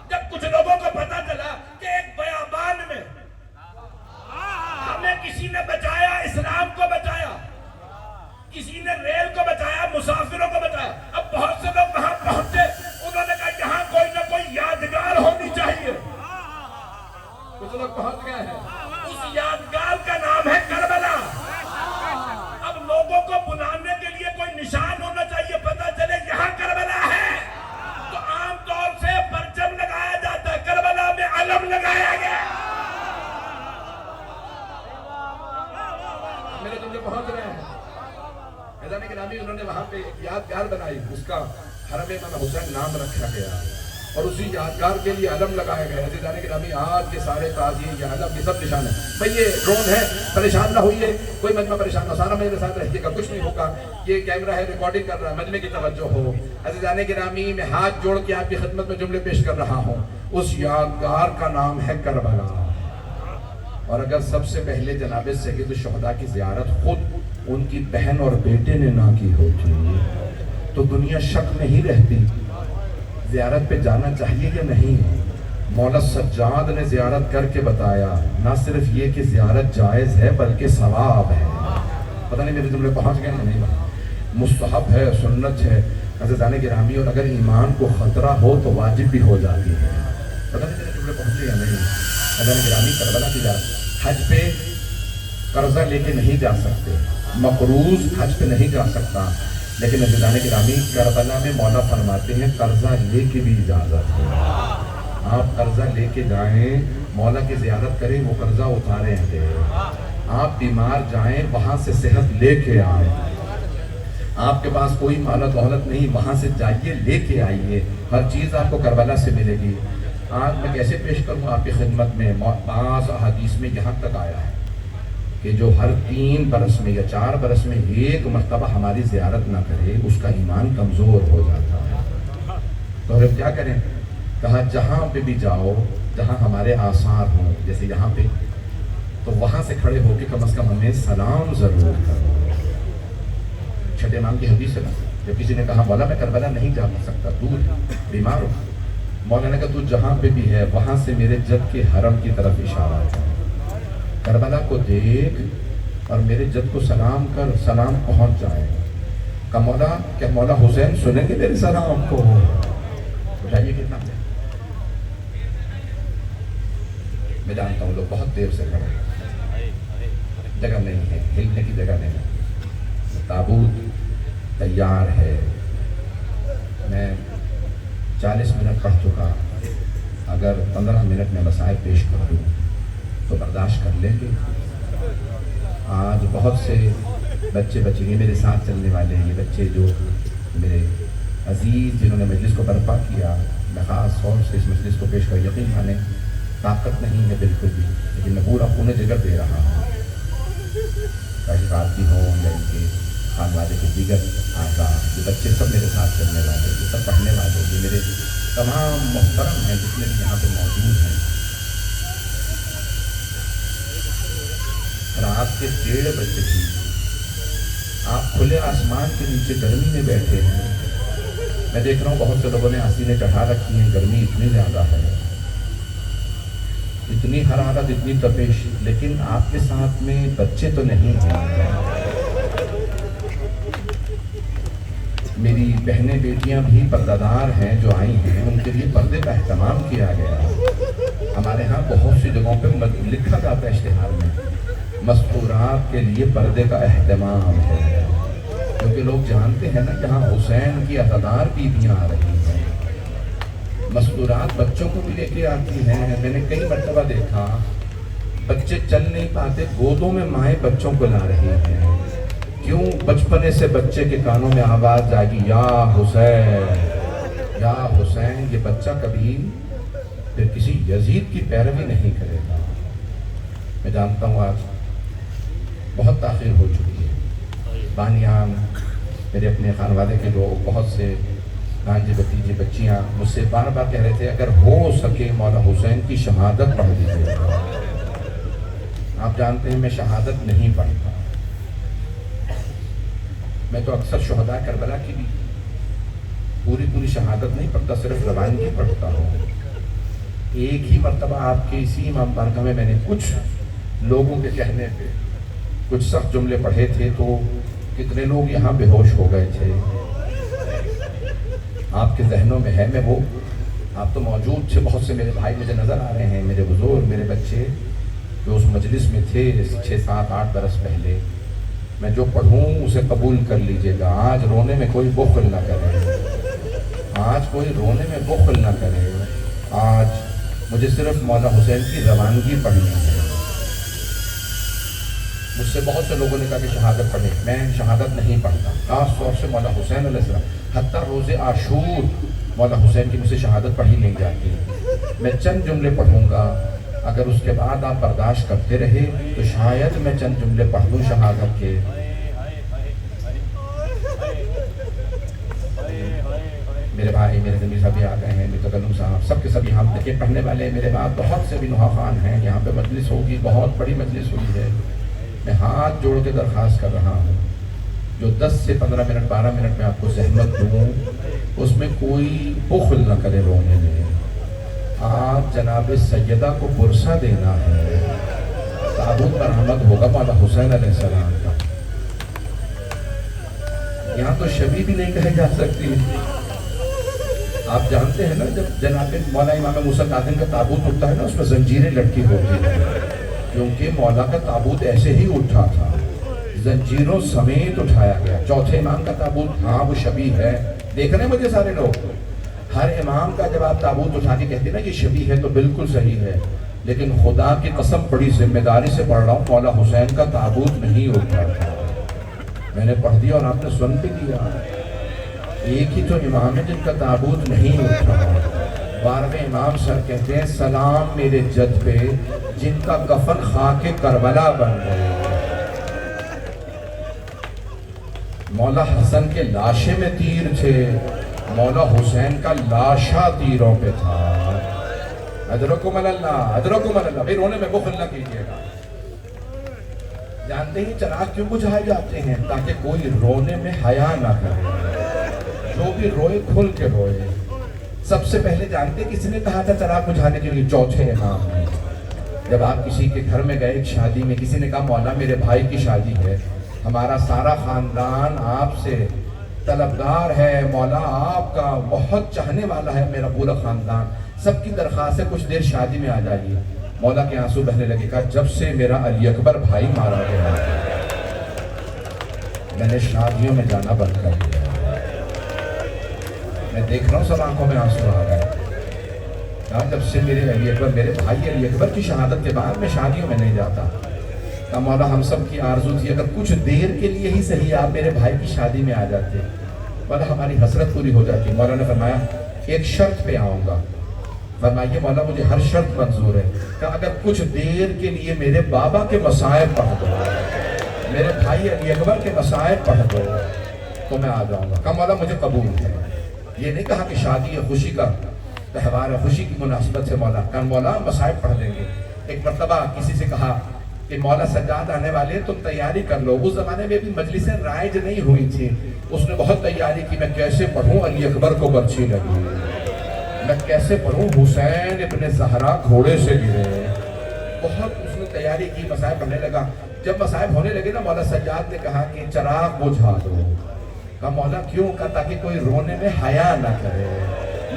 S1: جب کچھ لوگوں کو پتا چلا کہ ایک بیابان میں ہمیں کسی نے بچایا، اسلام کو بچایا، کسی نے ریل کو بچایا، مسافروں کو بچایا، اب بہت سے لوگ وہاں پہنچے، انہوں نے کہا یہاں کوئی نہ کوئی یادگار ہونی چاہیے۔ کچھ لوگ پہنچ گئے ہیں، اس یادگار کا نام ہے کربلا۔ اب لوگوں کو بلانے کے لیے کوئی نشان ہونا چاہیے، پتہ چلے یہاں کربلا ہے، تو عام طور سے پرچم لگایا جاتا ہے، کربلا میں علم لگایا گیا۔ میرے جملے پہنچ رہے ہیں، میدان گرامی انہوں نے وہاں پہ ایک یادگار بنائی، اس کا حرم امام حسین نام رکھا گیا اور اسی یادگار کے لیے علم لگایا گیا۔ میدان گرامی آج کے سارے تعزیے، یہ علم، یہ سب نشان ہے۔ بھئی یہ ڈرون ہے، پریشان نہ ہوئیے، کوئی مجمع پریشان نہ، سارا میرے ساتھ رہیے گا، کچھ نہیں ہوگا، یہ کیمرہ ہے، ریکارڈنگ کر رہا ہے، مجمع کی توجہ ہو۔ عزیزان گرامی میں ہاتھ جوڑ کے آپ کی خدمت میں جملے پیش کر رہا ہوں، اس یادگار کا نام ہے کربلا۔ اور اگر سب سے پہلے جناب سید الشہداء کی زیارت خود ان کی بہن اور بیٹے نے نہ کی ہوتی تو دنیا شک میں ہی رہتی، زیارت پہ جانا چاہیے یا نہیں۔ مولا سجاد نے زیارت کر کے بتایا، نہ صرف یہ کہ زیارت جائز ہے بلکہ ثواب ہے۔ پتہ نہیں میرے جملے پہنچ گئے نہیں، مستحب ہے، سنت ہے عزیزان گرامی، اور اگر ایمان کو خطرہ ہو تو واجب بھی ہو جاتی ہے۔ پتہ نہیں میرے جملے پہنچے یا نہیں عزیزان گرامی۔ کربلا کی زیارت، حج پہ قرضہ لے کے نہیں جا سکتے، مقروض حج پہ نہیں جا سکتا، لیکن عزیزان گرامی کربلا میں مولا فرماتے ہیں قرضہ لے کے بھی اجازت ہے۔ آپ قرضہ لے کے جائیں، مولا کی زیارت کریں، وہ قرضہ اتاریں گے۔ آپ بیمار جائیں، وہاں سے صحت لے کے آئیں۔ آپ کے پاس کوئی مال و دولت نہیں، وہاں سے جائیے، لے کے آئیے، ہر چیز آپ کو کربلا سے ملے گی۔ آج میں کیسے پیش کروں آپ کی خدمت میں، بعض احادیث میں یہاں تک آیا ہے کہ جو ہر 3 برس میں یا 4 برس میں ایک مرتبہ ہماری زیارت نہ کرے اس کا ایمان کمزور ہو جاتا ہے۔ تو ہم کیا کریں؟ کہا جہاں پہ بھی جاؤ، جہاں ہمارے آثار ہوں، جیسے یہاں پہ، تو وہاں سے کھڑے ہو کے کم از کم ہمیں سلام ضرور کرو۔ چھٹے امام کی حدیث ہے نا، جب کسی نے کہا مولا میں کربلا نہیں جا سکتا، دور بیمار ہو، مولا نے کہا تو جہاں پہ بھی ہے وہاں سے میرے جد کے حرم کی طرف اشارہ ہے، کربلا کو دیکھ اور میرے جد کو سلام کر، سلام پہنچ جائے کہ مولا، کیا مولا حسین سنیں گے میرے سلام کو؟ بتائیے کتنا ہے؟ میں جانتا ہوں لوگ بہت دیر سے کھڑے ہیں، جگہ نہیں ہے، ہلنے کی جگہ نہیں ہے، تابوت تیار ہے، میں 40 منٹ پڑھ چکا، اگر 15 منٹ میں مسائل پیش کر دوں تو برداشت کر لیں گے۔ آج بہت سے بچے بچے یہ میرے ساتھ چلنے والے ہیں، یہ بچے جو میرے عزیز جنہوں نے مجلس کو برپا کیا، میں خاص طور سے اس مجلس کو پیش کر یقین مانے طاقت نہیں ہے بالکل بھی، لیکن میں پورا خون جگر دے رہا ہوں، چاہے آدمی ہوں یا ان کے خانوادے کے دیگر اعضاء، یہ بچے سب میرے ساتھ چلنے والے، یہ سب پڑھنے والے، یہ میرے تمام محترم ہیں جتنے بھی یہاں پہ موجود ہیں۔ رات کے 1:30 بجے تھی، آپ کھلے آسمان کے نیچے گرمی میں بیٹھے ہیں، میں دیکھ رہا ہوں بہت سے لوگوں نے آستینیں چڑھا رکھی ہیں، گرمی اتنی زیادہ ہے، اتنی حرارت، اتنی تپش، لیکن آپ کے ساتھ میں بچے تو نہیں ہیں۔ میری بہنیں بیٹیاں بھی پردہ دار ہیں جو آئی ہیں، ان کے لیے پردے کا اہتمام کیا گیا۔ ہمارے ہاں بہت سی جگہوں پہ لکھا جاتا ہے اشتہار میں، مستورات کے لیے پردے کا اہتمام ہے، کیونکہ لوگ جانتے ہیں نا جہاں حسین کی عزادار بیویاں آ رہی ہیں، مستورات بچوں کو بھی لے کے آتی ہیں۔ میں نے کئی مرتبہ دیکھا بچے چل نہیں پاتے، گودوں میں مائیں بچوں کو لا رہی ہیں، کیوں؟ بچپنے سے بچے کے کانوں میں آواز جائے گی یا حسین یا حسین، یہ بچہ کبھی پھر کسی یزید کی پیروی نہیں کرے گا۔ میں جانتا ہوں آج بہت تاخیر ہو چکی ہے، بانیان میرے اپنے خانوادے کے لوگ، بہت سے بھانجے بھتیجے بچیاں مجھ سے بار بار کہہ رہے تھے اگر ہو سکے مولا حسین کی شہادت پڑھ لیجیے۔ آپ جانتے ہیں میں شہادت نہیں پڑھتا، میں تو اکثر شہداء کربلا کی بھی پوری شہادت نہیں پڑھتا، صرف روانگی پڑھتا ہوں۔ ایک ہی مرتبہ آپ کے اسی امام بارگاہ میں نے کچھ لوگوں کے کہنے پہ کچھ سخت جملے پڑھے تھے تو کتنے لوگ یہاں بے ہوش ہو گئے تھے۔ آپ کے ذہنوں میں ہے، میں وہ آپ تو موجود تھے، بہت سے میرے بھائی مجھے نظر آ رہے ہیں، میرے بزرگ، میرے بچے جو اس مجلس میں تھے 6 7 8 برس پہلے۔ میں جو پڑھوں اسے قبول کر لیجئے گا، آج رونے میں کوئی بخل نہ کرے، آج کوئی رونے میں بخل نہ کرے، آج مجھے صرف مولا حسین کی روانگی پڑھنی ہے۔ مجھ سے بہت سے لوگوں نے کہا کہ شہادت پڑھیں، میں شہادت نہیں پڑھتا، خاص طور سے مولا حسین علیہ السلام، حتیٰ روز عاشور مولا حسین کی مجھ سے شہادت پڑھی نہیں جاتی۔ میں چند جملے پڑھوں گا، اگر اس کے بعد آپ برداشت کرتے رہے تو شاید میں چند جملے پڑھ دوں شہادت کے۔ میرے بھائی، میرے ضمیر صاحب بھی آ گئے ہیں، میرے تکلم صاحب، سب کے سب یہاں دیکھیں پڑھنے والے ہیں، میرے بعد بہت سے بھی نوحہ خان ہیں، یہاں پہ مجلس ہوگی، بہت بڑی مجلس ہوئی ہے۔ میں ہاتھ جوڑ کے درخواست کر رہا ہوں، جو 10 سے 15 منٹ 12 منٹ میں آپ کو زحمت دوں، اس میں کوئی بخل نہ کرے رونے میں۔ آج جناب سیدہ کو برسہ دینا ہے، تابوت برآمد ہوگا مولا حسین علیہ السلام کا، یہاں تو شبیہ بھی نہیں کہے جا سکتی۔ آپ جانتے ہیں نا جب جناب مولا امام موسیٰ کاظم کا تابوت اٹھتا ہے نا، اس میں زنجیریں لٹکی ہوتی ہیں، کیونکہ مولا کا تابوت ایسے ہی اٹھا تھا، زنجیروں سمیت اٹھایا گیا۔ چوتھے امام کا تابوت، ہاں وہ شبیہ ہے، دیکھ رہے ہیں مجھے سارے لوگ، ہر امام کا جب آپ تابوت اٹھا کے کہتے ہیں نا یہ شبیہ ہے تو بالکل صحیح ہے، لیکن خدا کی قسم بڑی ذمہ داری سے پڑھ رہا ہوں، مولا حسین کا تابوت نہیں اٹھا تھا۔ میں نے پڑھ دیا اور آپ نے سن بھی دیا، ایک ہی تو امام ہے جن کا تابوت نہیں اٹھا۔ 12ویں امام سر کہتے ہیں سلام میرے جد پہ جن کا کفن خاک کربلا بن گئے۔ مولا حسن کے لاشے میں تیر تھے، مولا حسین کا لاشا تیروں پہ تھا۔ ادرکم اللہ، ادرکم اللہ، بھئی رونے میں بخل نہ کیجیے گا۔ جانتے ہی چراغ کیوں بجھائے جاتے ہیں؟ تاکہ کوئی رونے میں حیا نہ کرے، جو بھی روئے کھل کے روئے۔ سب سے پہلے جانتے کس نے کہا تھا چراغ بجھانے کے لیے؟ چوتھے امام نے۔ جب آپ کسی کے گھر میں گئے ایک شادی میں، کسی نے کہا مولا میرے بھائی کی شادی ہے، ہمارا سارا خاندان آپ سے طلبگار ہے، مولا آپ کا بہت چاہنے والا ہے میرا پورا خاندان، سب کی درخواست ہے کچھ دیر شادی میں آ جائیے۔ مولا کے آنسو بہنے لگے، کہا جب سے میرا علی اکبر بھائی مارا گیا میں نے شادیوں میں جانا بند کر دیا۔ میں دیکھ رہا ہوں سب آنکھوں میں آنسو آ گئے، کہا جب سے میرے علی اکبر، میرے بھائی علی اکبر کی شہادت کے بعد میں شادیوں میں نہیں جاتا۔ کہ مولا ہم سب کی آرزو تھی اگر کچھ دیر کے لیے ہی صحیح آپ میرے بھائی کی شادی میں آ جاتے، مولا ہماری حسرت پوری ہو جاتی۔ مولا نے فرمایا ایک شرط پہ آؤں گا۔ فرمائیے مولا مجھے ہر شرط منظور ہے، کہ اگر کچھ دیر کے لیے میرے بابا کے مصائب پڑھ دو، میرے بھائی علی اکبر کے مصائب پڑھ دو تو میں آ جاؤں گا۔ کہ مولا مجھے قبول ہے۔ یہ نہیں کہا کہ شادی ہے خوشی کا تہوار ہے، خوشی کی مناسبت سے مولا، کہ مولا مصائب پڑھ دیں گے۔ ایک مرتبہ کسی سے کہا کہ مولا سجاد آنے والے ہیں، تم تیاری کر لو۔ اس زمانے میں بھی مجلسیں رائج نہیں ہوئی تھی، اس نے بہت تیاری کی، میں کیسے پڑھوں علی اکبر کو برچھی لگی، میں کیسے پڑھوں حسین ابن زہرا گھوڑے سے گرے، بہت اس نے تیاری کی، مصائب پڑھنے لگا۔ جب مصائب ہونے لگے نا مولا سجاد نے کہا کہ چراغ بجھا دو۔ کہا مولا کیوں؟ کہا تاکہ کوئی رونے میں حیا نہ کرے،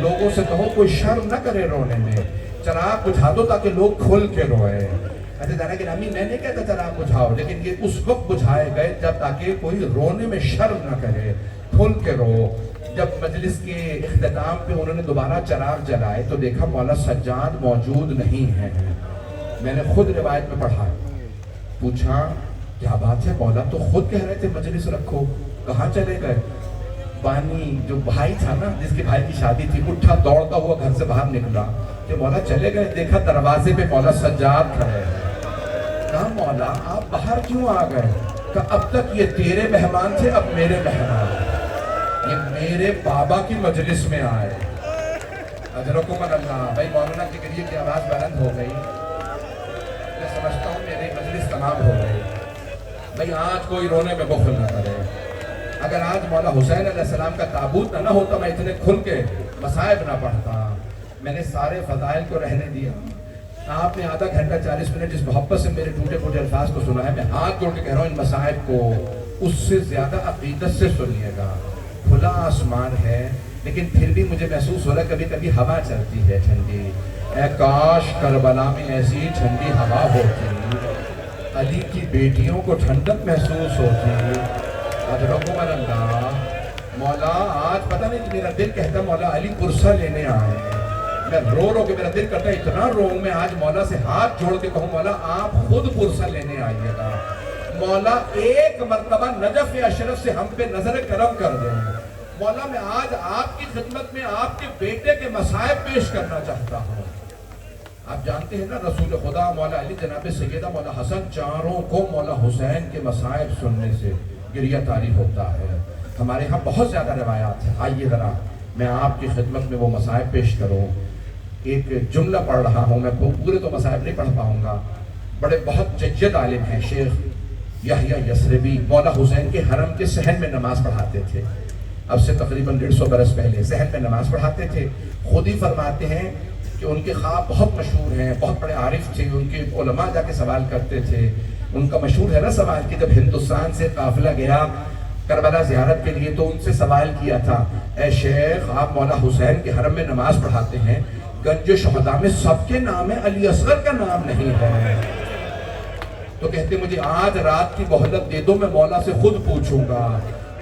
S1: لوگوں سے کہو کوئی شرم نہ کرے رونے میں، چراغ بجھا دو تاکہ لوگ کھل کے روئے۔ اچھا جانا کہ امی میں نے کہتا چراغ بجھاؤ، لیکن یہ اس وقت بجھائے گئے جب تاکہ کوئی رونے میں شرم نہ کرے، کھل کے رو۔ جب مجلس کے اختتام پہ انہوں نے دوبارہ چراغ جلائے تو دیکھا مولا سجاد موجود نہیں ہے۔ میں نے خود روایت میں پڑھا، پوچھا کیا بات ہے مولا؟ تو خود کہہ رہے تھے مجلس رکھو، کہاں چلے گئے؟ بانی جو بھائی تھا نا، جس کے بھائی کی شادی تھی، اٹھا دوڑتا ہوا گھر سے باہر نکلا کہ مولا چلے گئے۔ دیکھا دروازے پہ مولا سجاد کھڑے ہیں۔ کہا مولا آپ باہر کیوں آ گئے؟ کہا اب تک یہ تیرے مہمان تھے، اب میرے مہمان، یہ میرے بابا کی مجلس میں آئے۔ اجرکم اللہ۔ بھائی مولانا کے قریب کی آواز بلند ہو گئی، میں سمجھتا ہوں میری مجلس تمام ہو گئی۔ بھائی آج کوئی رونے میں بخل نہ کرے۔ اگر آج مولا حسین علیہ السلام کا تابوت نہ ہوتا، میں اتنے کھل کے مصائب نہ پڑھتا۔ میں نے سارے فضائل کو رہنے دیا۔ آپ نے آدھا گھنٹہ 40 منٹ جس محبت سے میرے ٹوٹے پھوٹے الفاظ کو سنا ہے، میں ہاتھ جوڑ کے کہہ رہا ہوں ان مصائب کو اس سے زیادہ عقیدت سے سنیے گا۔ کھلا آسمان ہے لیکن پھر بھی مجھے محسوس ہو رہا ہے کبھی کبھی ہوا چلتی ہے ٹھنڈی۔ اے کاش کربلا میں ایسی ٹھنڈی ہوا ہوتی، علی کی بیٹیوں کو ٹھنڈک محسوس ہوتی۔ اجرکم اللہ۔ مولا آج پتہ نہیں کہ میرا دل کہتا مولا علی پرسہ لینے آئے ہیں، میں رو رو کے میرا دل کرتا ہے اتنا رو میں آج مولا سے ہاتھ جوڑ کے کہوں مولا آپ خود پرسہ لینے آئیے گا، مولا ایک مرتبہ نجف اشرف سے ہم پہ نظر کرم کر دیں۔ مولا میں آج آپ کی خدمت میں آپ کے بیٹے کے مصائب پیش کرنا چاہتا ہوں۔ آپ جانتے ہیں نا رسول خدا مولا علی جناب سیدہ مولا حسن چاروں کو مولا حسین کے مصائب سننے سے گریہ طاری ہوتا ہے۔ ہمارے ہاں بہت زیادہ روایات ہیں، آئیے ذرا میں آپ کی خدمت میں وہ مصائب پیش کروں۔ ایک جملہ پڑھ رہا ہوں، میں پورے تو مصائب نہیں پڑھ پاؤں گا۔ بڑے بہت ججد عالم ہیں شیخ یحییٰ یثربی، مولا حسین کے حرم کے صحن میں نماز پڑھاتے تھے۔ اب سے تقریباً 150 برس پہلے صحن میں نماز پڑھاتے تھے۔ خود ہی فرماتے ہیں کہ ان کے خواب بہت مشہور ہیں، بہت بڑے عارف تھے، ان کے علماء جا کے سوال کرتے تھے۔ ان کا مشہور ہے نا سوال کہ جب ہندوستان سے قافلہ گیا کربلا زیارت کے لیے تو ان سے سوال کیا تھا اے شیخ آپ مولا حسین کے حرم میں نماز پڑھاتے ہیں، گنج شہداء میں سب کے نام ہے، علی اصغر کا نام نہیں ہے۔ تو کہتے مجھے آج رات کی مہلت دے دو، میں مولا سے خود پوچھوں گا۔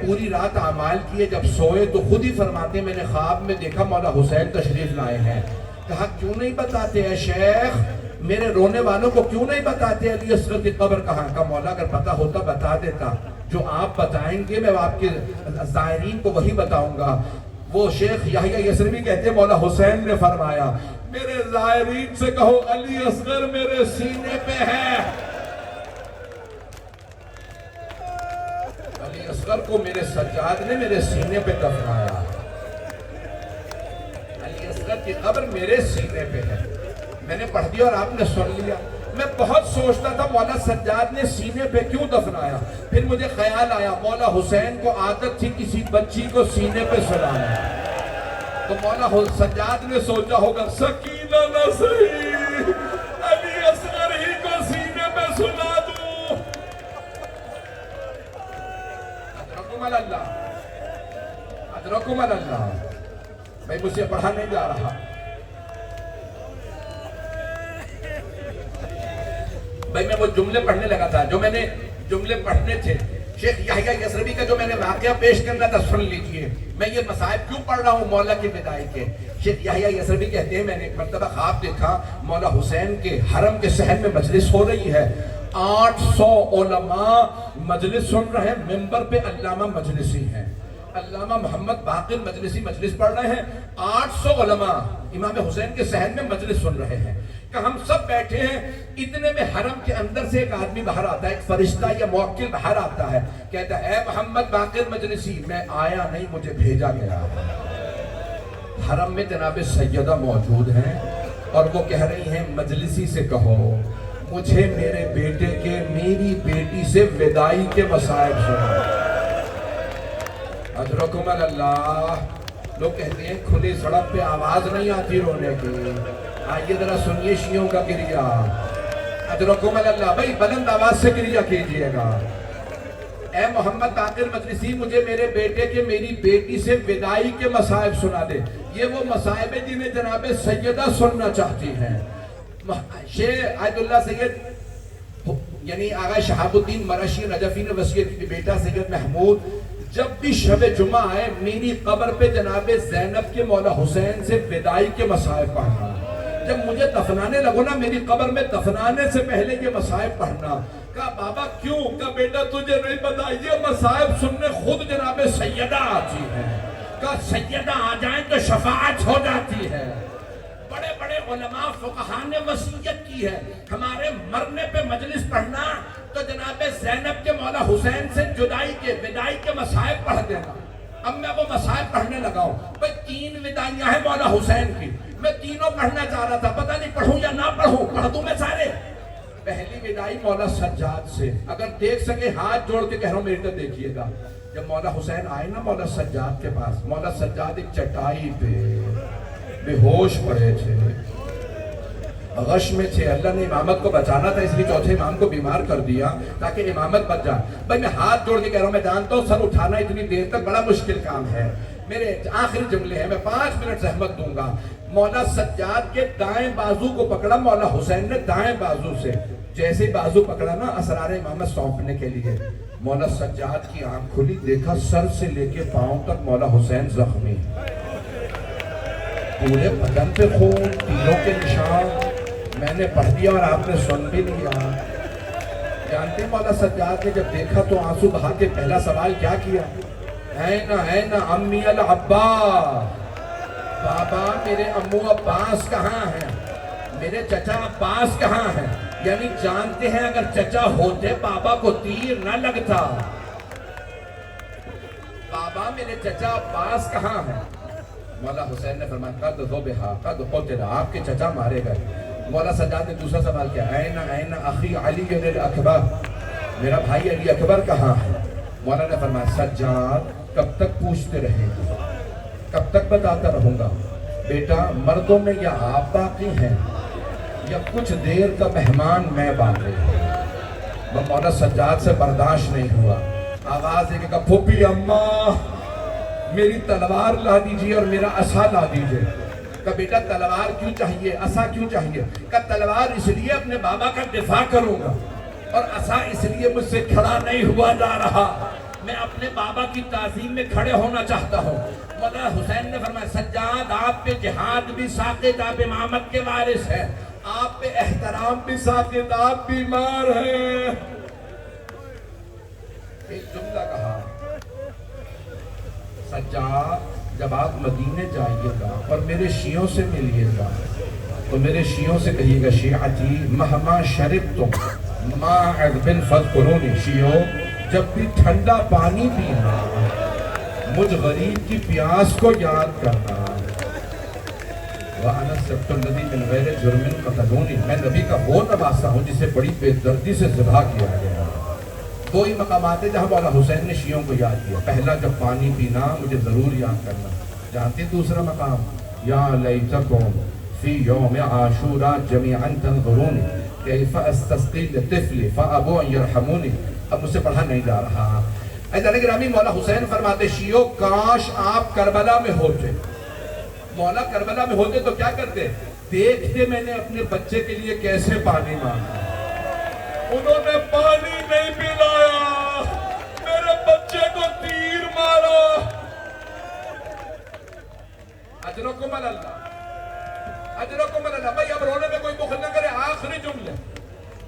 S1: پوری رات اعمال کیے، جب سوئے تو خود ہی فرماتے میں نے خواب میں دیکھا مولا حسین تشریف لائے ہیں۔ کہا کیوں نہیں بتاتے اے شیخ، میرے رونے والوں کو کیوں نہیں بتاتے علی اصغر کی قبر کہاں؟ کا مولا اگر پتا ہوتا بتا دیتا، جو آپ بتائیں گے میں آپ کے زائرین کو وہی بتاؤں گا۔ وہ شیخ یحییٰ یثربی کہتے ہیں مولا حسین نے فرمایا میرے زائرین سے کہو علی اصغر میرے سینے پہ ہے۔ علی اصغر کو میرے سجاد نے میرے سینے پہ دفنایا، علی اصغر کی قبر میرے سینے پہ ہے۔ میں نے پڑھ دیا اور آپ نے سن لیا۔ میں بہت سوچتا تھا مولا سجاد نے سینے پہ کیوں دفنایا، پھر مجھے خیال آیا مولا حسین کو عادت تھی کسی بچی کو سینے پہ سلانا، تو مولا سجاد نے سوچا ہوگا سکینہ نہ صحیح علی اصغر ہی کو سینے پہ سلا دوں۔ ادرکم اللہ، ادرکم اللہ۔ میں مجھ سے پڑھا نہیں جا رہا، بھائی میں وہ جملے پڑھنے لگا تھا جو میں نے جملے پڑھنے تھے شیخ یحییٰ یثربی کا جو میں نے واقعہ پیش کرنا تھا سن لیجئے۔ میں یہ مصائب کیوں پڑھ رہا ہوں مولا کے بدائی کے؟ شیخ یحییٰ یثربی کہتے ہیں میں نے ایک مرتبہ خواب دیکھا مولا حسین کے حرم کے صحن میں مجلس ہو رہی ہے 800 علماء مجلس سن رہے ہیں، ممبر پہ علامہ مجلسی ہیں، علامہ محمد باقر مجلسی مجلس پڑھ رہے ہیں، 800 علماء امام حسین کے صحن میں مجلس سن رہے ہیں کہ ہم سب بیٹھے ہیں، اتنے میں حرم کے اندر سے ایک آدمی باہر آتا ہے، ایک فرشتہ یا موکل باہر آتا ہے، کہتا ہے اے محمد باقر مجلسی، میں آیا نہیں، مجھے بھیجا گیا۔ حرم میں جناب سیدہ موجود ہیں اور وہ کہہ رہی ہیں مجلسی سے کہو مجھے میرے بیٹے کے میری بیٹی سے وداعی کے مصائب سنا۔ اجرکم اللہ، لوگ کہتے ہیں کھلی سڑک پہ آواز نہیں آتی رونے کی، آئیے ذرا سنیے شیعوں کا گریہ۔ اجرکم اللہ، بھائی بلند آواز سے گریہ کیجئے گا۔ اے محمد باقر مجلسی، مجھے میرے بیٹے کے میری بیٹی سے وداعی کے مصائب سنا دے۔ یہ وہ مصائب ہیں جنہیں جناب سیدہ سننا چاہتی ہیں۔ شیخ عید اللہ سید یعنی آغا شہاب الدین مرشی نجفی نے وصیت کی، بیٹا سید محمود جب بھی شب جمعہ آئے میری قبر پہ جناب زینب کے مولا حسین سے وداعی کے مصائب پڑھنا، جب مجھے دفنانے لگو نا میری قبر میں دفنانے سے پہلے یہ مصائب پڑھنا۔ کہا بابا کیوں؟ کہا بیٹا تجھے نہیں پتا، یہ مصائب سننے خود جناب سیدہ آتی ہے۔ کہا سیدہ آ جائیں تو شفاعت ہو جاتی ہے۔ بڑے بڑے علماء فقہاء نے وصیت کی ہے ہمارے مرنے پہ مجلس پڑھنا تو جناب زینب کے مولا حسین سے جدائی کے وداعی کے مصائب پڑھ دینا۔ اب میں وہ مصائب پڑھنے لگا ہوں، بھئی 3 وداعیاں ہیں مولا حسین کی، میں تینوں پڑھنا چاہ رہا تھا، پتہ نہیں پڑھوں یا نہ پڑھوں، پڑھ دوں میں سارے۔ پہلی وداعی مولا سجاد سے، اگر دیکھ سکے ہاتھ جوڑ کے کہہ رہا ہوں میرے تو دیکھیے گا۔ جب مولا حسین آئے نا مولا سجاد کے پاس، مولا سجاد ایک چٹائی پہ بے ہوش پڑے تھے، غش میں تھے، اللہ نے امامت کو بچانا تھا اس لیے چوتھے امام کو بیمار کر دیا تاکہ امامت بچ جائے۔ بھائی میں ہاتھ جوڑ کے کہہ رہا ہوں، میں جانتا ہوں سر اٹھانا اتنی دیر تک بڑا مشکل کام ہے، میرے آخری جملے ہیں، میں 5 منٹ زحمت دوں گا۔ مولا سجاد کے دائیں بازو کو پکڑا مولا حسین نے دائیں بازو سے، جیسے ہی بازو پکڑا نا اسرار امامت سونپنے کے لیے، مولا سجاد کی آنکھ کھلی، دیکھا سر سے لے کے پاؤں تک مولا حسین زخمی، پورے بدن پہ خون، تیروں کے نشان۔ میں نے پڑھ دیا اور آپ نے سن بھی لیا۔ جانتے مولا سجاد نے جب دیکھا تو آنسو بہا کے پہلا سوال کیا کیا؟ این امی العباس، بابا میرے امو عباس کہاں ہیں، میرے چچا عباس کہاں ہیں؟ یعنی جانتے ہیں اگر چچا ہوتے بابا کو تیر نہ لگتا۔ بابا میرے چچا عباس کہاں ہیں؟ مولا حسین نے فرمایا قد ذبح قد قتل، آپ کے چچا مارے گئے۔ مولا سجاد نے دوسرا سوال کیا؟ این اخی علی الاکبر، میرا بھائی علی اکبر کہاں ہے؟ مولا نے فرمایا سجاد کب تک پوچھتے رہیں گے، کب تک بتاتا رہوں گا؟ بیٹا مردوں میں یا آپ باقی ہیں یا کچھ دیر کا مہمان میں باقی ہوں۔ وہ مولا سجاد سے برداشت نہیں ہوا، آواز ایک کہا پھوپھی اماں میری تلوار لا دیجئے اور میرا عصا لا دیجئے۔ کہا بیٹا تلوار کیوں چاہیے، عصا کیوں چاہیے؟ کہا تلوار اس لیے اپنے بابا کا دفاع کروں گا اور عصا اس لیے مجھ سے کھڑا نہیں ہوا جا رہا، میں اپنے بابا کی تعظیم میں کھڑے ہونا چاہتا ہوں۔ مولا حسین نے فرمایا سجاد آپ پہ جہاد بھی ساقط، آپ امامت کے وارث ہیں، آپ پہ احترام بھی ساقط، آپ بیمار ہیں۔ ایک جملہ کہا سجاد جب آپ مدینے جائیے گا اور میرے شیعوں سے ملیے گا تو میرے شیعوں سے کہیے گا شیعتی مہما شربتم ما عذب فاذکرونی، شیعوں جب بھی ٹھنڈا پانی پینا مجھ غریب کی پیاس کو یاد کرنا۔ وَأَنَا السَّبْتُ الَّذِي مِنْ غَيْرِ جُرْمٍ قَتَلُونِي، میں نبی کا وہ نواسا ہوں جسے بڑی بے دردی سے ذبح کیا گیا۔ وہی مقامات ہے جہاں مولا حسین نے شیعوں کو یاد کیا، پہلا جب پانی پینا مجھے ضرور یاد کرنا۔ جانتے دوسرا مقام یا لیتکم فی یوم عاشوراء جمیعا تنظرونی کیف استسقی لطفل فابوا ان یرحمونی۔ اب مجھ سے پڑھا نہیں جا رہا۔ عزیزان گرامی مولا حسین فرماتے شیعوں کاش آپ کربلا میں ہوتے، مولا کربلا میں ہوتے تو کیا کرتے؟ دیکھتے میں نے اپنے بچے کے لیے کیسے پانی مانگا، انہوں نے پانی نہیں پلایا، میرے بچے کو تیر مارا۔ اجرکم اللہ، اجرکم اللہ۔ بھائی اب رونے میں کوئی بخل نہ کرے، آخری جملے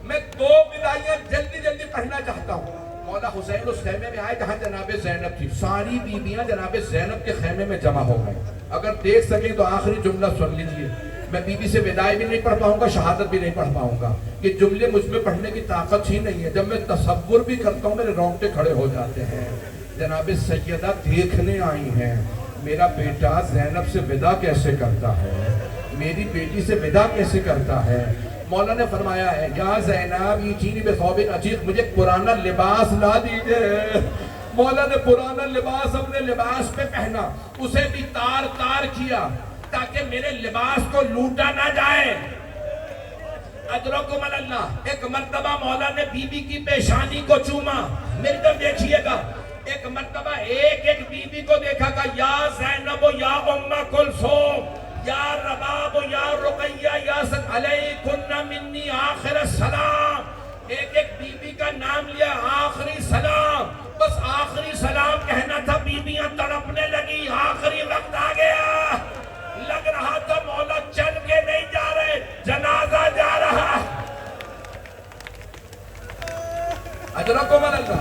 S1: میں 2 بدائیاں جلدی جلدی پڑھنا چاہتا ہوں. مولا حسین اس خیمے میں آئے جہاں جناب زینب تھی. ساری بیویاں جناب زینب کے خیمے میں جمع ہو گئے. اگر دیکھ سکیں تو آخری جملہ سن لیجئے. میں بیوی سے وداع بھی نہیں پڑھ پاؤں گا, شہادت بھی نہیں پڑھ پاؤں گا. یہ جملے مجھ میں پڑھنے کی طاقت ہی نہیں ہے. جب میں تصور بھی کرتا ہوں میرے رونگٹے کھڑے ہو جاتے ہیں. جناب سیدہ دیکھنے آئی ہیں میرا بیٹا زینب سے وداع کیسے کرتا ہے, میری بیٹی سے وداع کیسے کرتا ہے. مولا نے فرمایا ہے یا زینب ایتینی بثوب عتیق, مجھے پرانا لباس لا دیجئے. مولا نے پرانا لباس اپنے لباس پہ پہنا, اسے بھی تار تار کیا تاکہ میرے لباس کو لوٹا نہ جائے. اجرکم اللہ. ایک مرتبہ مولا نے بی بی کی پیشانی کو چوما. میری طرف دیکھیے گا. ایک مرتبہ ایک ایک بی بی کو دیکھا گا, یا زینب یا ام کلثوم یا رباب یا رقیہ یا سد علیکن منی آخر السلام. ایک ایک بی بی کا نام لیا, آخری سلام. بس آخری سلام کہنا تھا, بیویاں تڑپنے لگی. آخری وقت آ گیا. لگ رہا تھا مولا چل کے نہیں جا رہے, جنازہ جا رہا. اجرکم اللہ.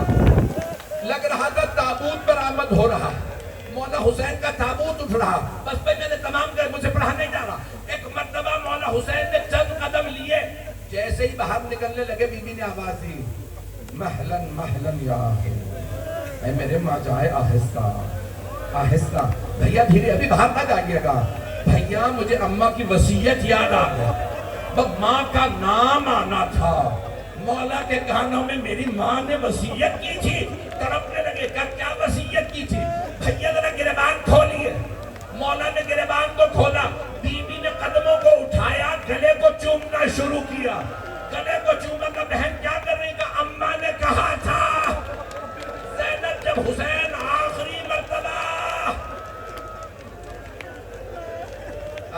S1: لگ رہا تھا تابوت پر آمد ہو رہا. مولا حسین کا تابوت اٹھ رہا. بس میں نے تمام کر مجھے پڑھانے جا رہا. ایک مرتبہ مولا حسین نے چند قدم لیے, جیسے ہی باہر نکلنے لگے بیوی نے آواز دی, محلن محلن یا اے میرے ماں جائے آہستہ آہستہ. بھیا دھیرے, ابھی باہر نہ جائیے گا. بھیا مجھے اماں کی وصیت یاد آ گئی. بس ماں کا نام آنا تھا. مولا کے کانوں میں میری ماں نے وصیت کی تھی. تڑپنے لگے, کیا وصیت کی تھی؟ بھیا ذرا گریبان کھولیے. مولا نے گریبان کو کھولا. بی بی نے قدموں کو اٹھایا, گلے کو چومنا شروع کیا. گلے کو چوما کا بہن کیا کر رہی کا؟ اماں نے کہا تھا زینب جب حسین آخری مرتبہ.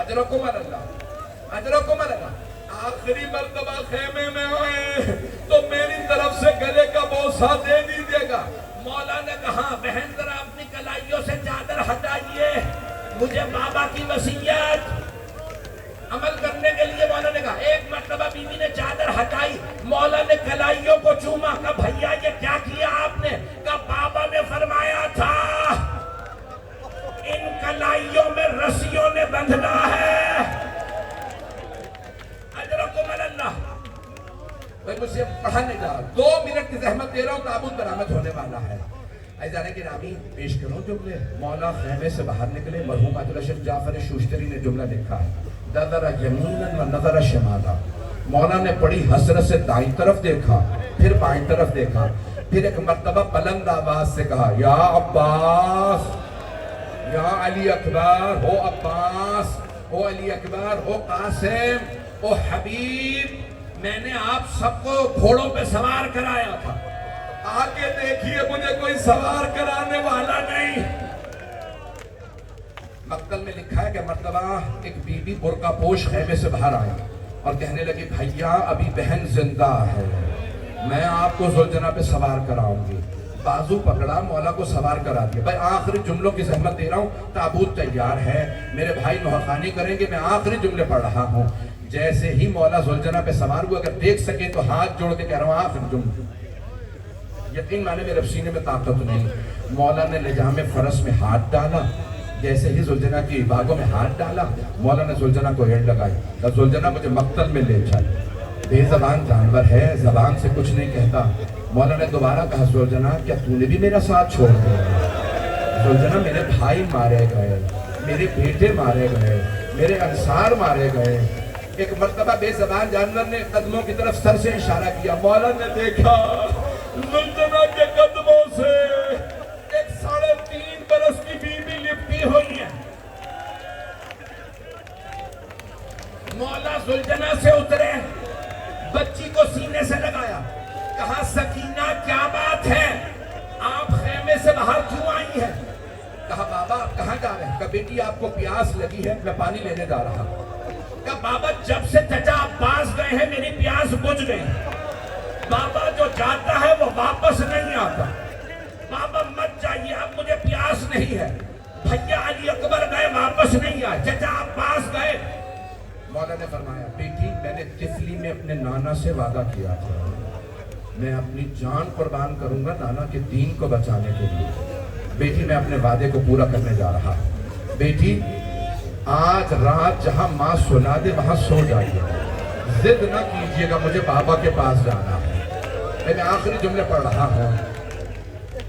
S1: اجرکم اللہ اجرکم اللہ. آخری مرتبہ خیمے میں آئے تو میری طرف سے گلے کا بوسہ دے دیجیے گا. مولا نے کہا بہن ذرا اپنی کلائیوں سے چادر ہٹائیے, مجھے بابا کی وصیت عمل کرنے کے لیے. مولا نے کہا. ایک مرتبہ بیوی نے چادر ہٹائی, مولا نے کلائیوں کو چوما. کہا بھیا یہ کیا کیا آپ نے؟ کہا بابا نے فرمایا تھا ان کلائیوں میں رسیوں نے بندھنا ہے. اجرکم اللہ. بھائی مجھے پڑھانے جا, 2 منٹ کی زحمت دے رہا ہوں, تابوت برآمد ہونے والا ہے. ایزانے کے رامی پیش کروں جملے. مولا خیمے سے باہر نکلے. مرحوم آیت اللہ شیخ جعفر شوشتری نے جملہ لکھا ہے, نظر یمینا و نظر شمالا. مولا نے بڑی حسرت سے دائیں طرف دیکھا, پھر بائیں طرف دیکھا, پھر ایک مرتبہ بلند آواز سے کہا یا عباس یا علی اکبر, ہو عباس, ہو علی اکبر, ہو قاسم, ہو حبیب, میں نے آپ سب کو گھوڑوں پہ سوار کرایا تھا. آگے دیکھیے مجھے کوئی سوار کرانے والا نہیں. مقتل میں لکھا ہے کہ مرتبہ ایک بی بی برقع پوش خیمے سے باہر آئی اور کہنے لگی بھیا ابھی بہن زندہ ہے, میں آپ کو ذوالجناح پہ سوار کراؤں گی. بازو پکڑا, مولا کو سوار کرا دیا. بھائی آخری جملوں کی زحمت دے رہا ہوں, تابوت تیار ہے, میرے بھائی نوحانی کریں گے, میں آخری جملے پڑھ رہا ہوں. جیسے ہی مولا ذوالجناح پہ سوار ہوا, اگر دیکھ سکیں تو ہاتھ جوڑ کے کہہ رہا ہوں آخری جملے. یقین مانے میرے سینے میں طاقت نہیں. مولا نے لجام فرس میں ہاتھ ڈالا, جیسے ہی ذوالجناح کی باغوں میں ہاتھ ڈالا, مولا نے ذوالجناح کو ہیڈ لگائی. ذوالجناح مجھے مقتل میں لے چل. بے زبان جانور ہے, زبان سے کچھ نہیں کہتا. مولا نے دوبارہ کہا ذوالجناح کیا تو نے بھی میرا ساتھ چھوڑ دیا؟ ذوالجناح میرے بھائی مارے گئے, میرے بیٹے مارے گئے, میرے انصار مارے گئے. ایک مرتبہ بے زبان جانور نے قدموں کی طرف سر سے اشارہ کیا. مولا نے دیکھا ذوالجناح کے قدموں سے ایک 3.5 برس کی بیوی لپٹی ہوئی ہے. مولا ذوالجناح سے اترے, بچی کو سینے سے لگایا, کہا سکینہ کیا بات ہے, آپ خیمے سے باہر کیوں آئی ہیں؟ کہا بابا آپ کہاں جا رہے ہیں؟ کہا بیٹی آپ کو پیاس لگی ہے, میں پانی لینے جا رہا ہوں. کہا بابا جب سے چچا عباس گئے ہیں میری پیاس بجھ گئی. بابا جو جاتا ہے وہ واپس نہیں آتا. بابا مت جائیے, اب مجھے پیاس نہیں ہے. بھیا علی اکبر گئے واپس نہیں آئے, چچا عباس گئے. مولا نے فرمایا بیٹی میں نے طفلی میں اپنے نانا سے وعدہ کیا تھا میں اپنی جان قربان کروں گا نانا کے دین کو بچانے کے لیے بیٹی میں اپنے وعدے کو پورا کرنے جا رہا بیٹی آج رات جہاں ماں سنا دے وہاں سو جائیے ضد نہ کیجیے گا مجھے بابا کے پاس جانا ہے میں آخری جملے پڑھ رہا ہوں